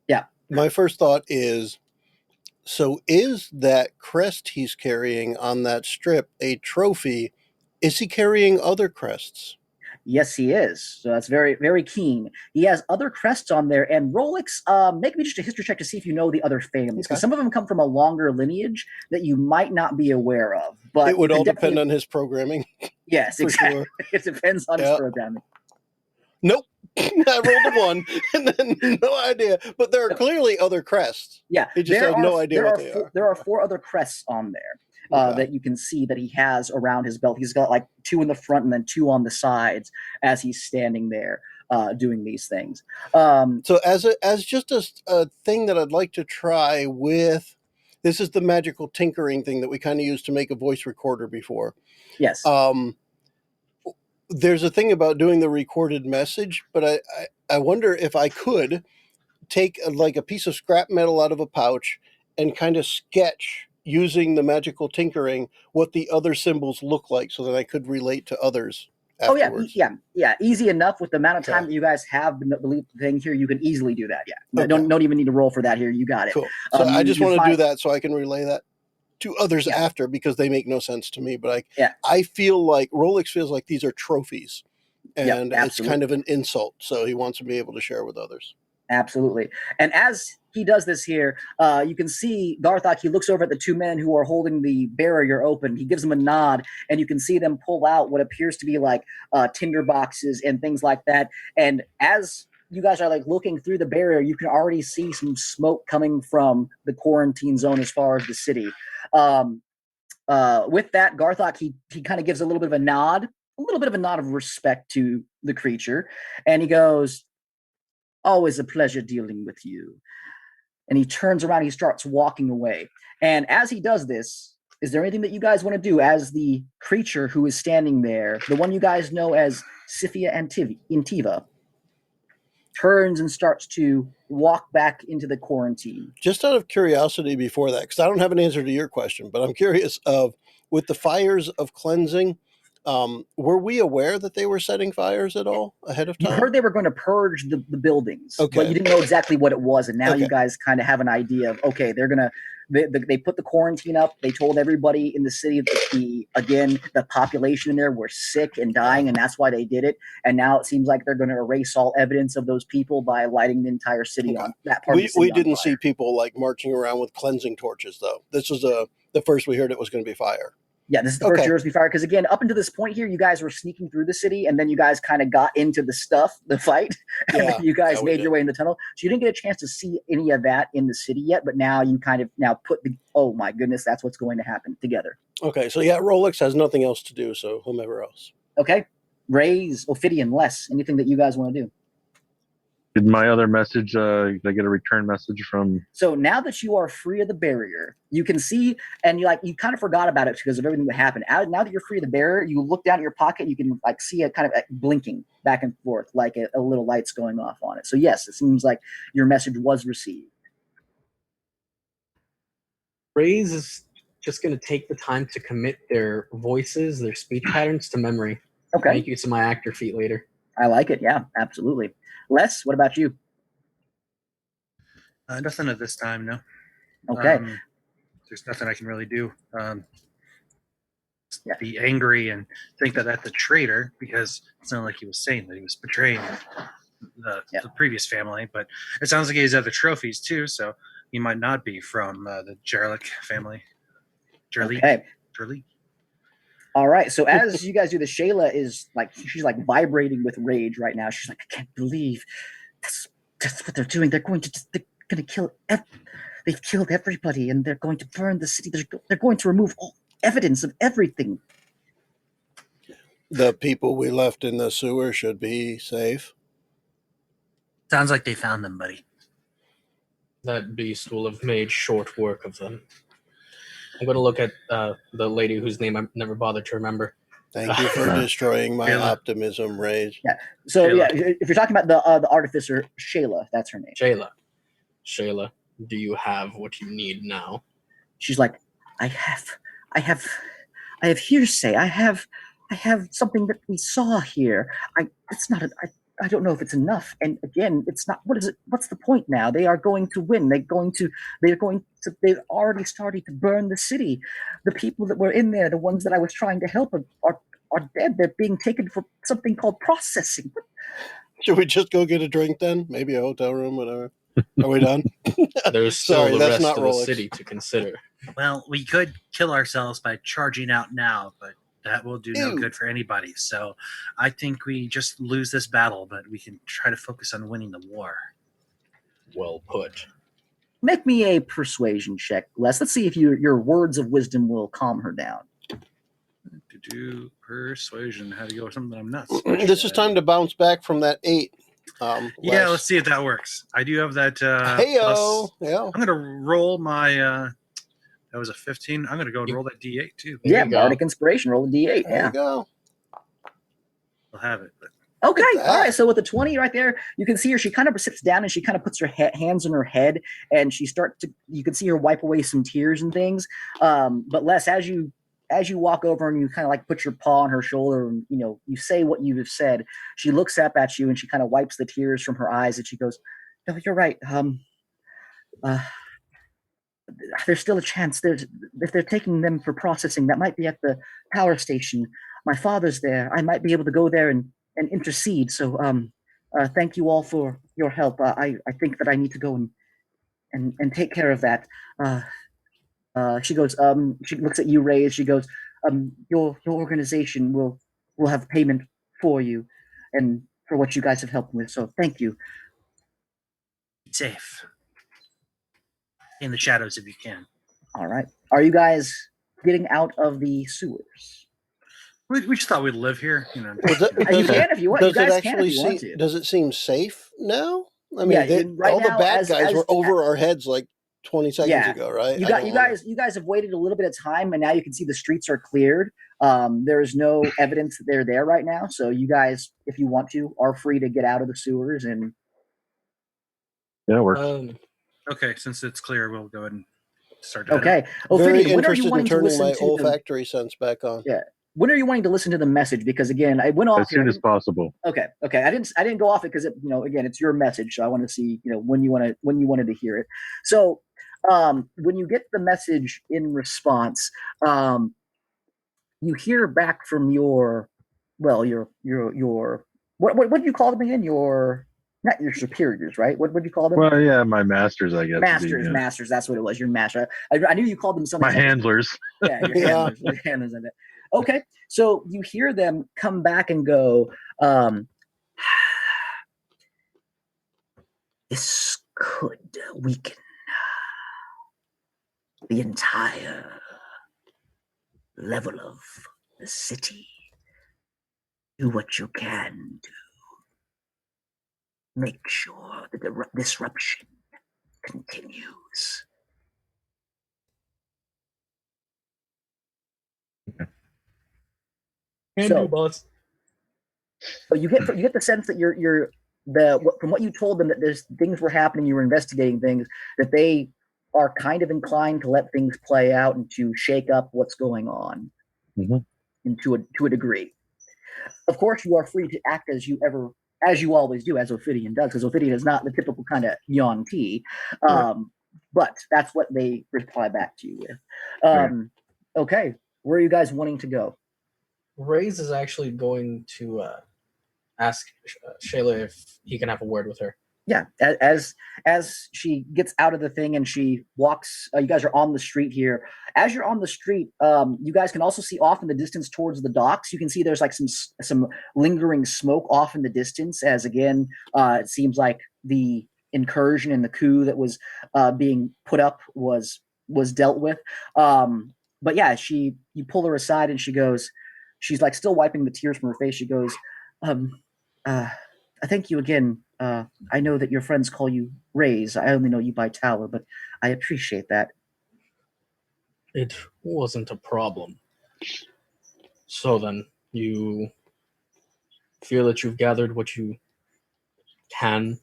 Yeah. My first thought is, so is that crest he's carrying on that strip a trophy? Is he carrying other crests? Yes, he is. So that's very, very keen. He has other crests on there. And Rollix, make me just a history check to see if you know the other families. Because some of them come from a longer lineage that you might not be aware of. But it would all depend on his programming. Yes, exactly. Sure. It depends on his programming. Nope. I rolled a 1 and then no idea. But there are clearly other crests. Yeah. He just has no idea what they are. There are 4 other crests on there. That you can see that he has around his belt. He's got like 2 in the front and then 2 on the sides as he's standing there doing these things. So as just a thing that I'd like to try with, this is the magical tinkering thing that we kind of used to make a voice recorder before. Yes. There's a thing about doing the recorded message, but I wonder if I could take like a piece of scrap metal out of a pouch and kind of sketch using the magical tinkering what the other symbols look like so that I could relate to others afterwards. Yeah. Easy enough with the amount of time that you guys have the thing here. You can easily do that. Yeah. Okay. Don't even need to roll for that here. You got it. Cool. So I just want to do that so I can relay that to others after, because they make no sense to me. But I feel like Rollix feels like these are trophies, and it's kind of an insult. So he wants to be able to share with others. Absolutely. And as he does this here, you can see Garthok, he looks over at the 2 men who are holding the barrier open. He gives them a nod, and you can see them pull out what appears to be like tinder boxes and things like that. And as you guys are like looking through the barrier, you can already see some smoke coming from the quarantine zone as far as the city. With that, Garthok, he kind of gives a little bit of a nod of respect to the creature. And he goes, "Always a pleasure dealing with you." And he turns around, he starts walking away. And as he does this, is there anything that you guys want to do as the creature who is standing there, the one you guys know as Sifia Intiva, turns and starts to walk back into the quarantine? Just out of curiosity before that, because I don't have an answer to your question, but I'm curious with the fires of cleansing, were we aware that they were setting fires at all ahead of time? You heard they were going to purge the buildings, but you didn't know exactly what it was. And now you guys kind of have an idea of, okay, they're going to, they put the quarantine up. They told everybody in the city that the population in there were sick and dying, and that's why they did it. And now it seems like they're going to erase all evidence of those people by lighting the entire city on that part of the city. We didn't see people like marching around with cleansing torches, though. This was the first we heard it was going to be fire. Yeah, this is the first year we fired. Because again, up until this point here, you guys were sneaking through the city, and then you guys kind of got into the fight. And then you guys made your way in the tunnel. So you didn't get a chance to see any of that in the city yet, but now you kind of put oh my goodness, that's what's going to happen together. Okay, so Rollix has nothing else to do, so whomever else. Okay. Raise, Ophidian, Les, anything that you guys want to do? Did my other message, did I get a return message from? So now that you are free of the barrier, you can see, and you kind of forgot about it because of everything that happened. Now that you're free of the barrier, you look down at your pocket, you can see it kind of blinking back and forth, like a little light's going off on it. So yes, it seems like your message was received. Raise is just going to take the time to commit their voices, their speech patterns to memory. Okay. Make use of my actor feat later. I like it. Yeah, absolutely. Les, what about you? Nothing at this time, no. Okay. There's nothing I can really do. Be angry and think that that's a traitor, because it sounded like he was saying that he was betraying the previous family, but it sounds like he has other trophies too, so he might not be from the Jerlick family. Okay. All right. So as you guys do, the Shayla is she's vibrating with rage right now. She's like, I can't believe that's what they're doing. They're going to kill. They've killed everybody, and they're going to burn the city. They're going to remove all evidence of everything. The people we left in the sewer should be safe. Sounds like they found them, buddy. That beast will have made short work of them. I'm going to look at the lady whose name I never bothered to remember. Thank you for destroying my optimism, Rage. Yeah. So if you're talking about the artificer, Shayla, that's her name. Shayla, do you have what you need now? She's like, I have hearsay. I have I have something that we saw here. I don't know if it's enough. And again, it's not. What is it? What's the point now? They are going to win. They've already started to burn the city. The people that were in there, the ones that I was trying to help, are dead. They're being taken for something called processing. Should we just go get a drink then? Maybe a hotel room, whatever. Are we done? There's still Sorry, the that's rest not of Rollix. the city to consider. Well, we could kill ourselves by charging out now, but that will do no good for anybody. So I think we just lose this battle, but we can try to focus on winning the war. Well put. Make me a persuasion check, Les. Let's see if your words of wisdom will calm her down. To do persuasion, how to go with something I'm not. This is time to bounce back from that 8. Yeah, let's see if that works. I do have that. Heyo, yeah. I'm gonna roll my. That was a 15. I'm gonna go and roll that D8 too. Yeah, Bardic Inspiration. Roll a D8. There you go. I'll have it. But... Okay, all right. So with the 20 right there, you can see her. She kind of sits down and she kind of puts her hands on her head, and she starts to. You can see her wipe away some tears and things. But Les, as you walk over and you kind of like put your paw on her shoulder and, you say what you have said, she looks up at you and she kind of wipes the tears from her eyes and she goes, "No, you're right. There's still a chance. If they're taking them for processing, that might be at the power station. My father's there. I might be able to go there and intercede. So thank you all for your help. I think that I need to go and take care of that." She goes, she looks at you, Ray. She goes, your organization will have payment for you and for what you guys have helped with. So thank you. Safe. In the shadows if you can. All right. Are you guys getting out of the sewers? We just thought we'd live here. You can if you want. You guys can if you want to. Does it seem safe now? I mean, all the bad guys were over our heads like 20 seconds ago, right? You guys have waited a little bit of time, and now you can see the streets are cleared. There is no evidence that they're there right now. So you guys, if you want to, are free to get out of the sewers and. Yeah, it works. Okay, since it's clear, we'll go ahead and start. Okay. Very interested in turning my olfactory sense back on. Yeah. When are you wanting to listen to the message? Because again, I went off as soon as possible. Okay. I didn't go off it because again, it's your message, so I want to see when you wanted to hear it. So when you get the message in response, you hear back from your what do you call them again? Not your superiors, right? What would you call them? Well, yeah, my masters, I guess. Masters. That's what it was. Your master. I knew you called them something. My handlers. Yeah, your handlers. Okay, so you hear them come back and go, this could weaken the entire level of the city. Do what you can to make sure that the disruption continues. Boss. So you get the sense that from what you told them that there's things were happening, you were investigating things, that they are kind of inclined to let things play out and to shake up what's going on, and to a degree. Of course, you are free to act as you always do, as Ophidian does, because Ophidian is not the typical kind of Yuan-Ti. But that's what they reply back to you with. Okay, where are you guys wanting to go? Ray's is actually going to ask Shayla if he can have a word with her. Yeah, as she gets out of the thing and she walks, you guys are on the street here. As you're on the street, you guys can also see off in the distance towards the docks. You can see there's like some lingering smoke off in the distance, as again, it seems like the incursion and the coup that was being put up was dealt with. But yeah, you pull her aside and she's like still wiping the tears from her face. She goes, I thank you again. I know that your friends call you Rays. I only know you by Tower, but I appreciate that. It wasn't a problem. So then, you feel that you've gathered what you can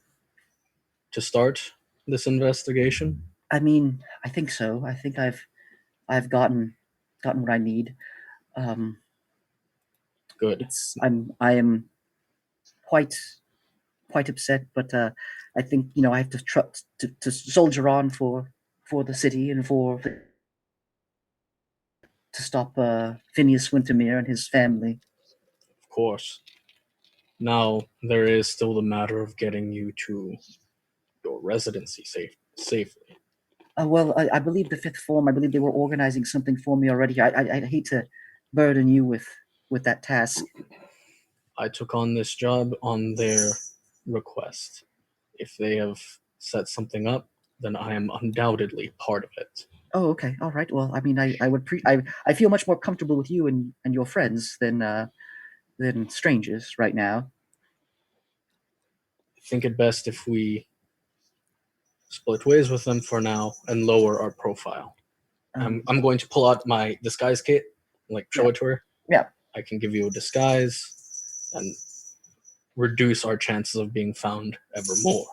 to start this investigation? I mean, I think so. I think I've gotten what I need. Good. I am quite upset, but I think I have to soldier on for the city and to stop Phineas Wintermere and his family. Of course. Now there is still the matter of getting you to your residency safely. Well, I believe the fifth form. I believe they were organizing something for me already. I'd hate to burden you with that task. I took on this job on their request. If they have set something up, then I am undoubtedly part of it. Oh, okay, all right. Well, I mean, I feel much more comfortable with you and your friends than strangers right now. I think it best if we split ways with them for now and lower our profile. I'm going to pull out my disguise kit, show it to her. Yeah. I can give you a disguise and reduce our chances of being found ever more.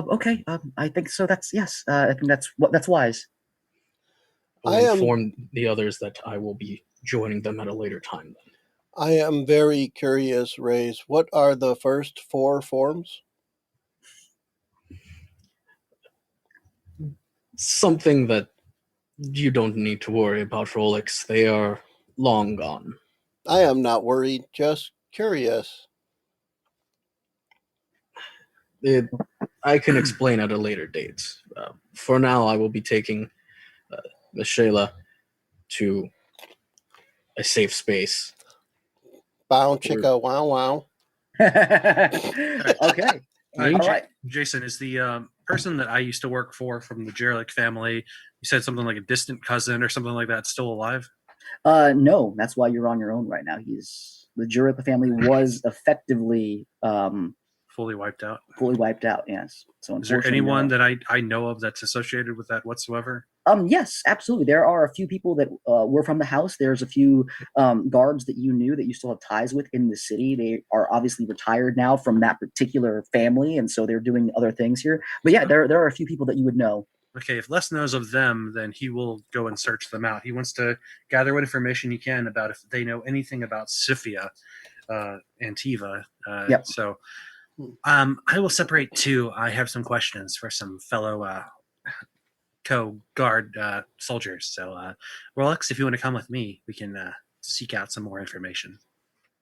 Okay. I think so. Yes. I think that's wise. I will inform the others that I will be joining them at a later time then. I am very curious, Rays. What are the first 4 forms? Something that you don't need to worry about, Rollix. They are long gone. I am not worried, just curious. I can explain at a later date. For now, I will be taking Miss Shayla to a safe space. Bow chicka wow wow. Okay. All right. Jason, is the person that I used to work for from the Jerlick family, you said something like a distant cousin or something like that, still alive? No, that's why you're on your own right now. The Jerlick family was effectively fully wiped out. Fully wiped out, yes. So is there anyone that I know of that's associated with that whatsoever? Yes, absolutely. There are a few people that were from the house. There's a few guards that you knew that you still have ties with in the city. They are obviously retired now from that particular family, and so they're doing other things here. But yeah, there are a few people that you would know. Okay, if Les knows of them, then he will go and search them out. He wants to gather what information he can about if they know anything about Sifia and Tiva. Yep. So I will separate two. I have some questions for some fellow co-guard soldiers. So Rollix, if you want to come with me, we can seek out some more information.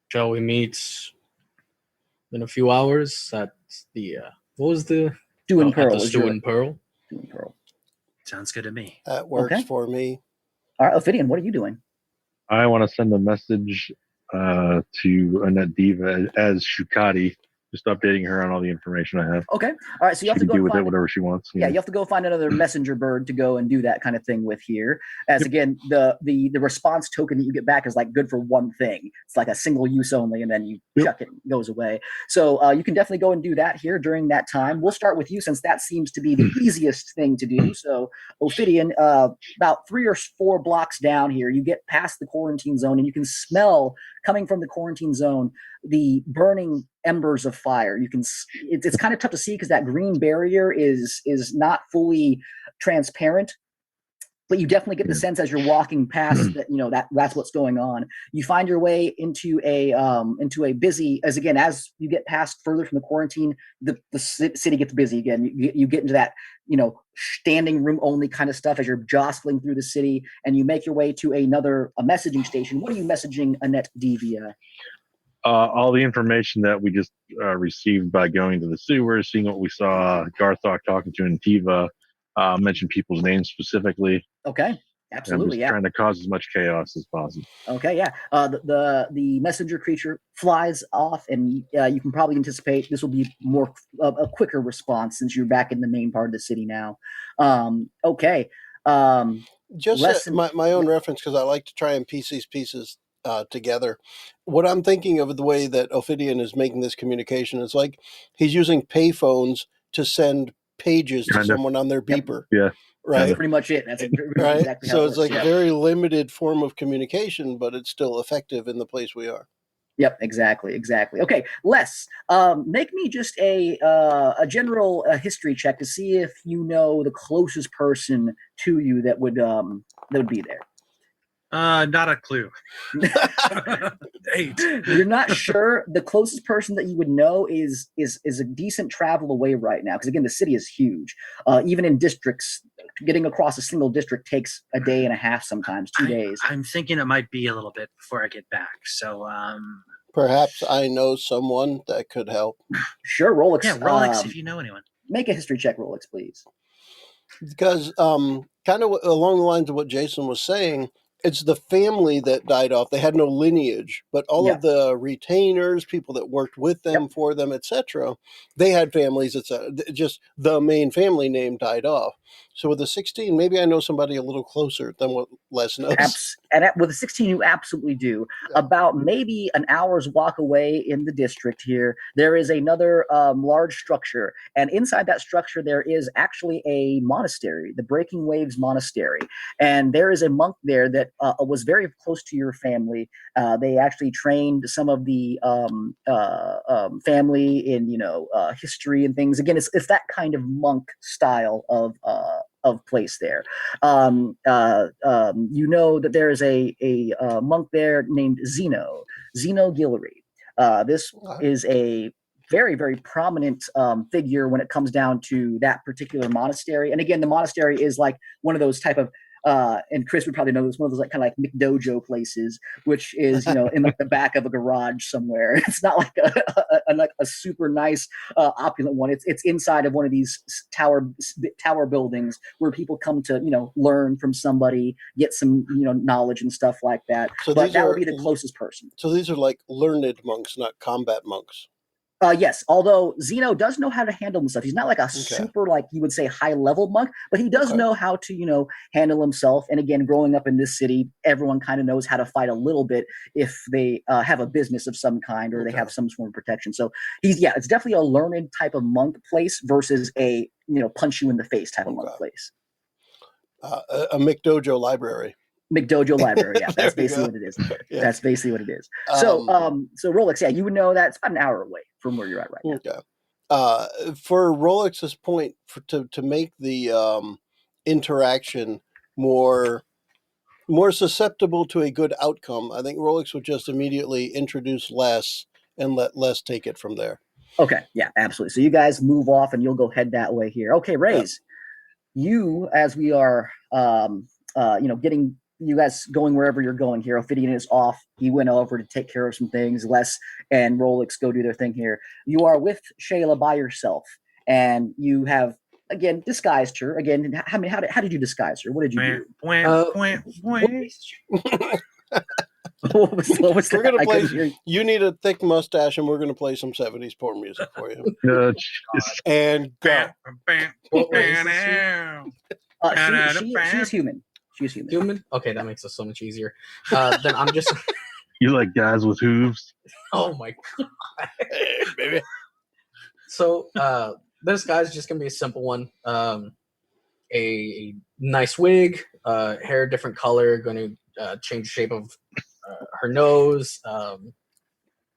Shall we meet in a few hours at the what was the Stew and Pearl? At the Stew and Pearl. Stew and Pearl. Sounds good to me. That works for me. All right, Ophidian, what are you doing? I want to send a message to Annette Diva as Shukati, just updating her on all the information I have. Okay. All right. So you have to go do with it whatever she wants. Yeah, you have to go find another messenger bird to go and do that kind of thing with here. As again, the response token that you get back is like good for one thing. It's like a single use only, and then you chuck it, and it goes away. So you can definitely go and do that here during that time. We'll start with you since that seems to be the easiest thing to do. So Ophidian, about 3 or 4 blocks down here, you get past the quarantine zone, and you can smell coming from the quarantine zone the burning embers of fire. You can it's kind of tough to see because that green barrier is not fully transparent, but you definitely get the sense as you're walking past that that's what's going on. You find your way into a busy, as you get past further from the quarantine, the city gets busy again. You get into that standing room only kind of stuff as you're jostling through the city, and you make your way to a messaging station. What are you messaging Annette Divia? All the information that we just received by going to the sewers, seeing what we saw, Garthok talking to Antiva, mention people's names specifically. Okay, absolutely. I'm just trying to cause as much chaos as possible. Okay, yeah. The messenger creature flies off, and you can probably anticipate this will be a quicker response since you're back in the main part of the city now. Okay. Just my own reference, because I like to try and piece these pieces together. What I'm thinking of the way that Ophidian is making this communication is like he's using payphones to send pages to someone on their beeper. Yeah. Right. That's pretty much it. That's right. Exactly how so it it's works. like a very limited form of communication, but it's still effective in the place we are. Yep, exactly. Okay, Les, make me just a general history check to see if you know the closest person to you that would be there. Not a clue. 8. You're not sure. The closest person that you would know is a decent travel away right now, because again, the city is huge. Even in districts, getting across a single district takes a day and a half, sometimes 2 days. I'm thinking it might be a little bit before I get back. So perhaps I know someone that could help. Sure, Rollix. Yeah, Rollix, if you know anyone. Make a history check, Rollix, please. Because kind of along the lines of what Jason was saying, it's the family that died off. They had no lineage, but all of the retainers, people that worked with them, for them, etc., they had families. It's just the main family name died off. So with the 16, maybe I know somebody a little closer than what Les knows. With the 16, you absolutely do. Yeah. About maybe an hour's walk away in the district here, there is another large structure. And inside that structure, there is actually a monastery, the Breaking Waves Monastery. And there is a monk there that was very close to your family. They actually trained some of the family in, history and things. Again, it's that kind of monk style of place there. That there is a monk there named Zeno Guillory. This is a very, very prominent figure when it comes down to that particular monastery. And again, the monastery is like one of those type of and Chris would probably know this, one of those kind of like McDojo places, which is in like the back of a garage somewhere. It's not like a super nice opulent one. It's inside of one of these tower buildings where people come to learn from somebody, get some knowledge and stuff like that. So but that would be the closest person. So these are like learned monks, not combat monks. Yes, although Zeno does know how to handle himself. He's not like a super, like you would say, high-level monk, but he does know how to, handle himself. And again, growing up in this city, everyone kind of knows how to fight a little bit if they have a business of some kind or they have some form of protection. So it's definitely a learned type of monk place versus a, punch you in the face type of monk place. A McDojo library. McDojo library, yeah, that's basically what it is. Yeah. That's basically what it is. So Rollix, you would know that it's about an hour away from where you're at right now. Okay. For Rollix's point, to make the interaction more susceptible to a good outcome, I think Rollix would just immediately introduce Les and let Les take it from there. Okay, yeah, absolutely. So you guys move off, and you'll go head that way here. Okay, Rays, you as we are, getting. You guys going wherever you're going here. Ophidian is off. He went over to take care of some things. Les and Rollix go do their thing here. You are with Shayla by yourself, and you have again disguised her. Again, how did you disguise her? What did you do? We're gonna play. You need a thick mustache, and we're gonna play some '70s porn music for you. And go. She's human. She's human. Human? Okay, that makes us so much easier. Then I'm just. You like guys with hooves? Oh my god, baby. So this guy's just gonna be a simple one. A nice wig, hair different color, going to change the shape of her nose.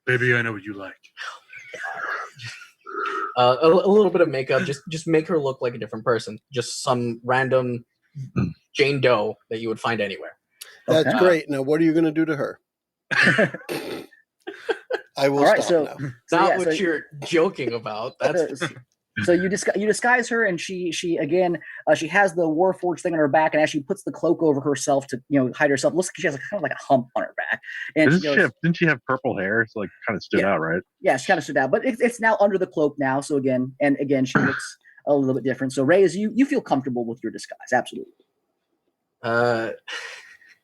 Baby, I know what you like. A little bit of makeup, just make her look like a different person. Just some random Jane Doe that you would find anywhere. That's great. Now, what are you going to do to her? I will stop now. Not what you're joking about. That's so you disguise her, and she again she has the Warforged thing on her back, and as she puts the cloak over herself to hide herself, looks like she has kind of like a hump on her back. And didn't she have purple hair? It's like kind of stood out, right? Yeah, she kind of stood out, but it's now under the cloak now. So again she looks a little bit different. So Ray, you feel comfortable with your disguise, absolutely. And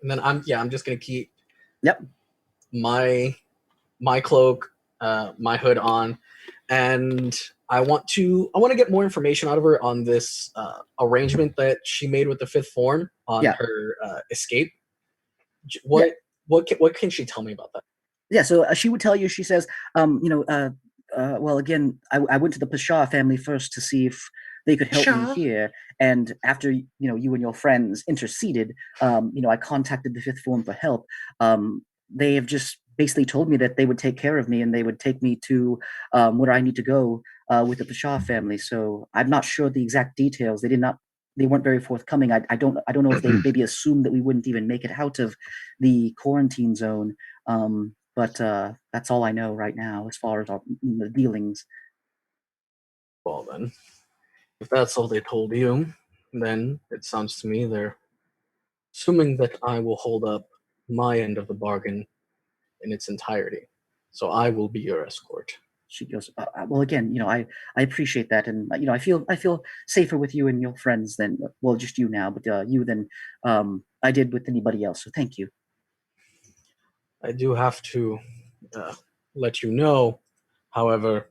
then I'm just gonna keep my cloak, my hood on, and I want to get more information out of her on this arrangement that she made with the Fifth Form on her escape. What can she tell me about that? Yeah, so she would tell you. She says, well, again, I went to the Pasha family first to see if they could help me here, and after you and your friends interceded, I contacted the Fifth Form for help. They have just basically told me that they would take care of me and they would take me to where I need to go with the Pasha family. So I'm not sure the exact details. They did not they weren't very forthcoming. I don't know if they maybe assumed that we wouldn't even make it out of the quarantine zone. But that's all I know right now as far as the dealings. Well then, if that's all they told you, then it sounds to me they're assuming that I will hold up my end of the bargain in its entirety. So I will be your escort. She goes, well, again, I appreciate that, and I feel safer with you and your friends than just you now, but you than I did with anybody else. So thank you. I do have to let you know, however,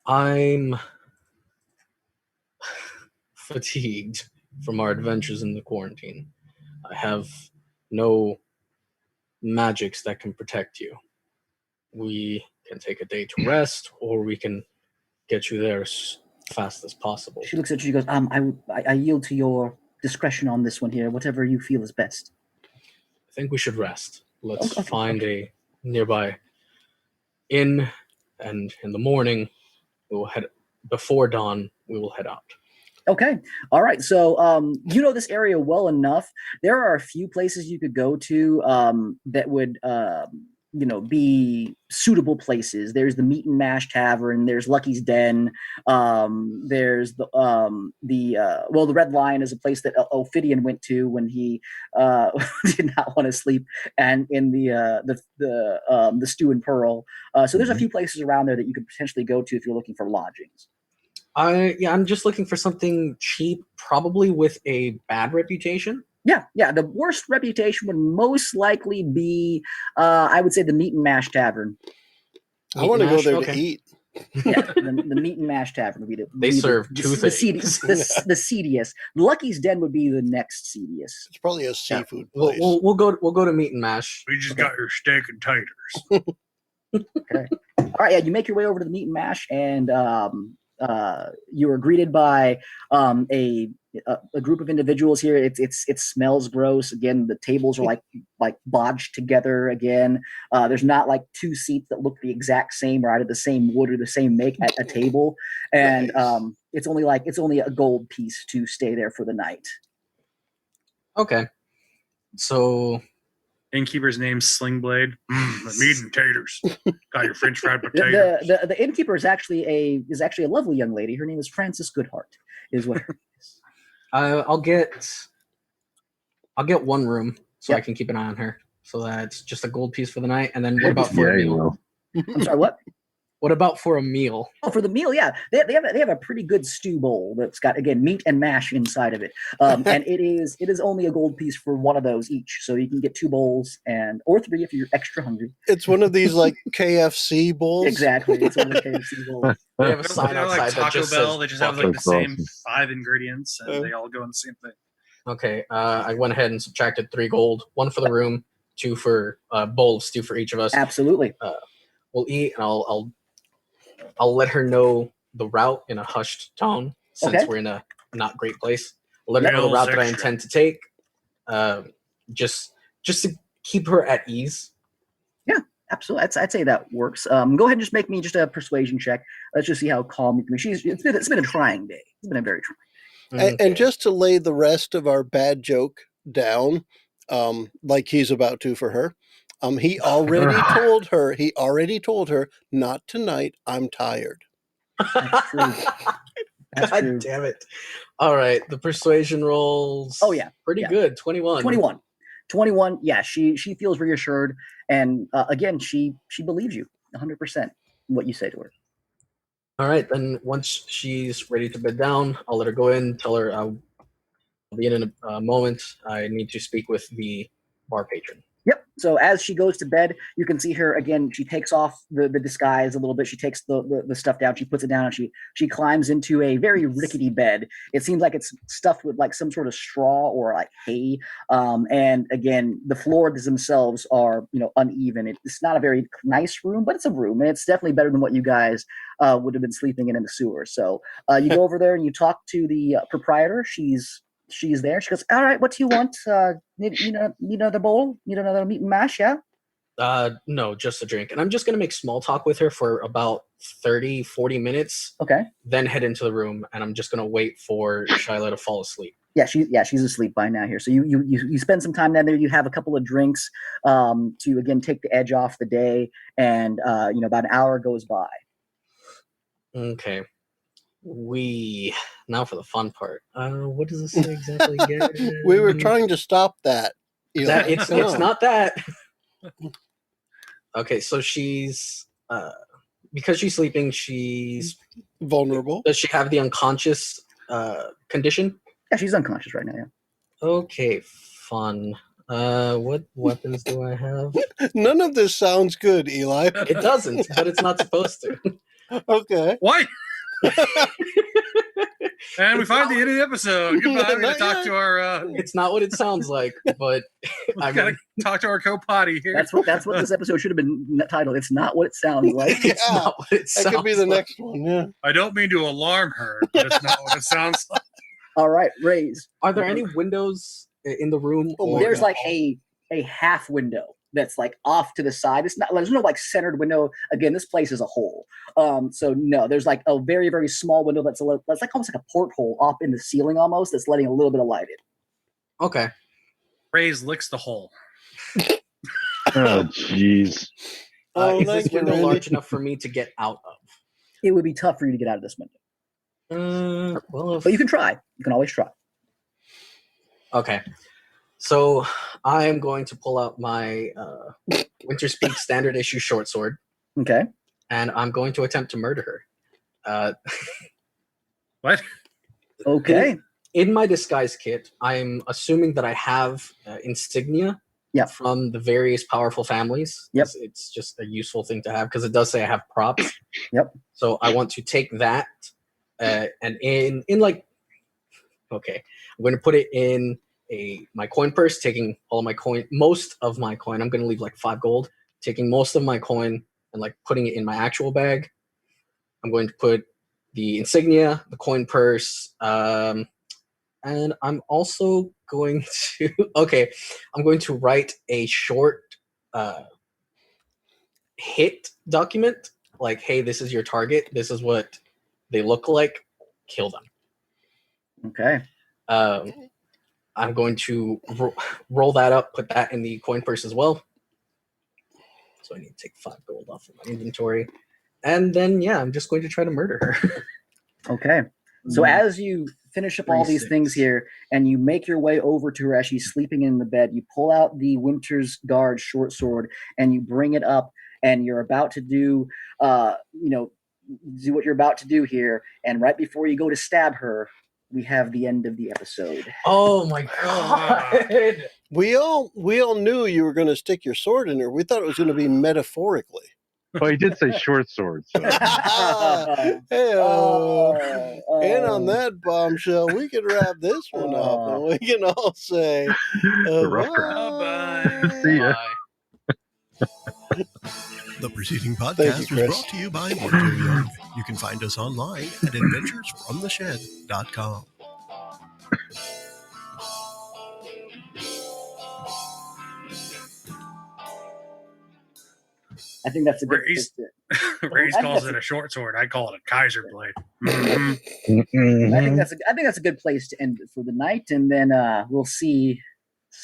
I'm fatigued from our adventures in the quarantine. I have no magics that can protect you. We can take a day to rest, or we can get you there as fast as possible. She looks at you. She goes, I yield to your discretion on this one here. Whatever you feel is best. I think we should rest. Let's find a nearby inn, and in the morning, we will head. Before dawn, we will head out. Okay. All right. So, you know this area well enough. There are a few places you could go to that would, be suitable places. There's the Meat and Mash Tavern. There's Lucky's Den. There's the Red Lion is a place that Ophidian went to when he did not want to sleep, and in the Stew and Pearl. So there's a few places around there that you could potentially go to if you're looking for lodgings. I'm just looking for something cheap, probably with a bad reputation. Yeah. The worst reputation would most likely be, I would say, the Meat and Mash Tavern. I want to go there to eat. Yeah, the Meat and Mash Tavern would be they serve two things. The seediest. Lucky's Den would be the next seediest. It's probably a seafood place. We'll go to Meat and Mash. We just got your steak and taters. Okay. All right. Yeah, you make your way over to the Meat and Mash, and you are greeted by a group of individuals here. It smells gross. Again, the tables are like bodged together. Again, there's not like two seats that look the exact same or out of the same wood or the same make at a table, and it's only a gold piece to stay there for the night. Okay, so innkeeper's name's Slingblade. The meat and taters. Got your French fried potatoes. The innkeeper is actually a lovely young lady. Her name is Frances Goodhart. Is what her name is. I'll get one room so I can keep an eye on her. So that's just a gold piece for the night. And then what about for a meal? I'm sorry, what? What about for a meal? Oh, for the meal, yeah. They have a pretty good stew bowl that's got, again, meat and mash inside of it. And it is only a gold piece for one of those each. So you can get 2 bowls or 3 if you're extra hungry. It's one of these like KFC bowls. Exactly. It's one of the KFC bowls. They have a sign outside like Taco that just Bell. says, They just have like the same 5 ingredients, and they all go in the same thing. Okay. I went ahead and subtracted 3 gold, 1 for the room, 2 for bowl of stew for each of us. Absolutely. We'll eat, and I'll let her know the route in a hushed tone, since we're in a not great place. I'll let her know the route that I intend to take, just to keep her at ease. Yeah, absolutely. I'd say that works. Go ahead and just make me just a persuasion check. Let's just see how calm you can be. It's been a trying day. It's been a very trying day. And just to lay the rest of our bad joke down, like he's about to for her. He already told her, not tonight, I'm tired. That's true. God damn it. All right. The persuasion rolls. Oh, yeah. Pretty good. 21. 21. Yeah, she feels reassured. And again, she believes you 100% what you say to her. All right. Then once she's ready to bed down, I'll let her go in, tell her I'll be in a moment. I need to speak with the bar patron. Yep. So as she goes to bed, you can see her again. She takes off the disguise a little bit. She takes the stuff down. She puts it down, and she climbs into a very rickety bed. It seems like it's stuffed with like some sort of straw or like hay. And again, the floors themselves are uneven. It's not a very nice room, but it's a room, and it's definitely better than what you guys would have been sleeping in the sewer. So you go over there and you talk to the proprietor. She's there. She goes, all right, what do you want? Need another bowl? Need another meat and mash, yeah? No, just a drink. And I'm just going to make small talk with her for about 30, 40 minutes. Okay. Then head into the room, and I'm just going to wait for Shyla to fall asleep. Yeah, she's asleep by now here. So you spend some time down there. You have a couple of drinks to, again, take the edge off the day. And, about an hour goes by. Okay. Now for the fun part. What does this say exactly again? We were trying to stop that. It's not that. Okay, so she's because she's sleeping, she's vulnerable. Does she have the unconscious condition? Yeah, she's unconscious right now. Yeah. Okay, fun. What weapons do I have? None of this sounds good, Eli. It doesn't, but it's not supposed to. Okay. What? And we find the end of the episode. Goodbye. We gotta talk to our. It's not what it sounds like, but I gotta talk to our co-potty here. That's what this episode should have been titled. It's not what it sounds like. It's not what it sounds like. That could be the next one. Yeah. I don't mean to alarm her, but it's not what it sounds like. All right, Raise. Are there any windows in the room? There's like a half window that's like off to the side. There's no like centered window. Again, this place is a hole. So no, there's like a very, very small window that's like almost like a porthole up in the ceiling almost that's letting a little bit of light in. Okay. Raise licks the hole. Oh, jeez. Is this window large enough for me to get out of? It would be tough for you to get out of this window. But you can try. You can always try. Okay. So I am going to pull out my Winter's Peak standard issue short sword. Okay. And I'm going to attempt to murder her. What? Okay. In my disguise kit, I'm assuming that I have insignia from the various powerful families. Yep. It's just a useful thing to have because it does say I have props. Yep. So I want to take that and in like, okay, I'm going to put it in my coin purse, taking all of my coin, most of my coin. I'm going to leave like 5 gold, taking most of my coin and like putting it in my actual bag. I'm going to put the insignia, the coin purse, and I'm also going to, I'm going to write a short hit document. Like, hey, this is your target. This is what they look like. Kill them. Okay. I'm going to roll that up, put that in the coin purse as well. So I need to take 5 gold off of my inventory. And then, I'm just going to try to murder her. Okay. So as you finish up all these things here and you make your way over to her as she's sleeping in the bed, you pull out the Winter's Guard short sword and you bring it up and you're about to do, do what you're about to do here. And right before you go to stab her, we have the end of the episode. Oh my God. We all knew you were going to stick your sword in her. We thought it was going to be metaphorically. Well, he did say short sword. So. And on that bombshell, we can wrap this one up, and we can all say, bye. See ya. The preceding podcast was brought to you by One Joe Young. You can find us online at adventuresfromtheshed.com. I think that's a good Raise calls it a short sword. I call it a Kaiser blade. Mm-hmm. I think that's a good place to end it for the night, and then we'll see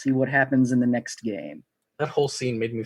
what happens in the next game. That whole scene made me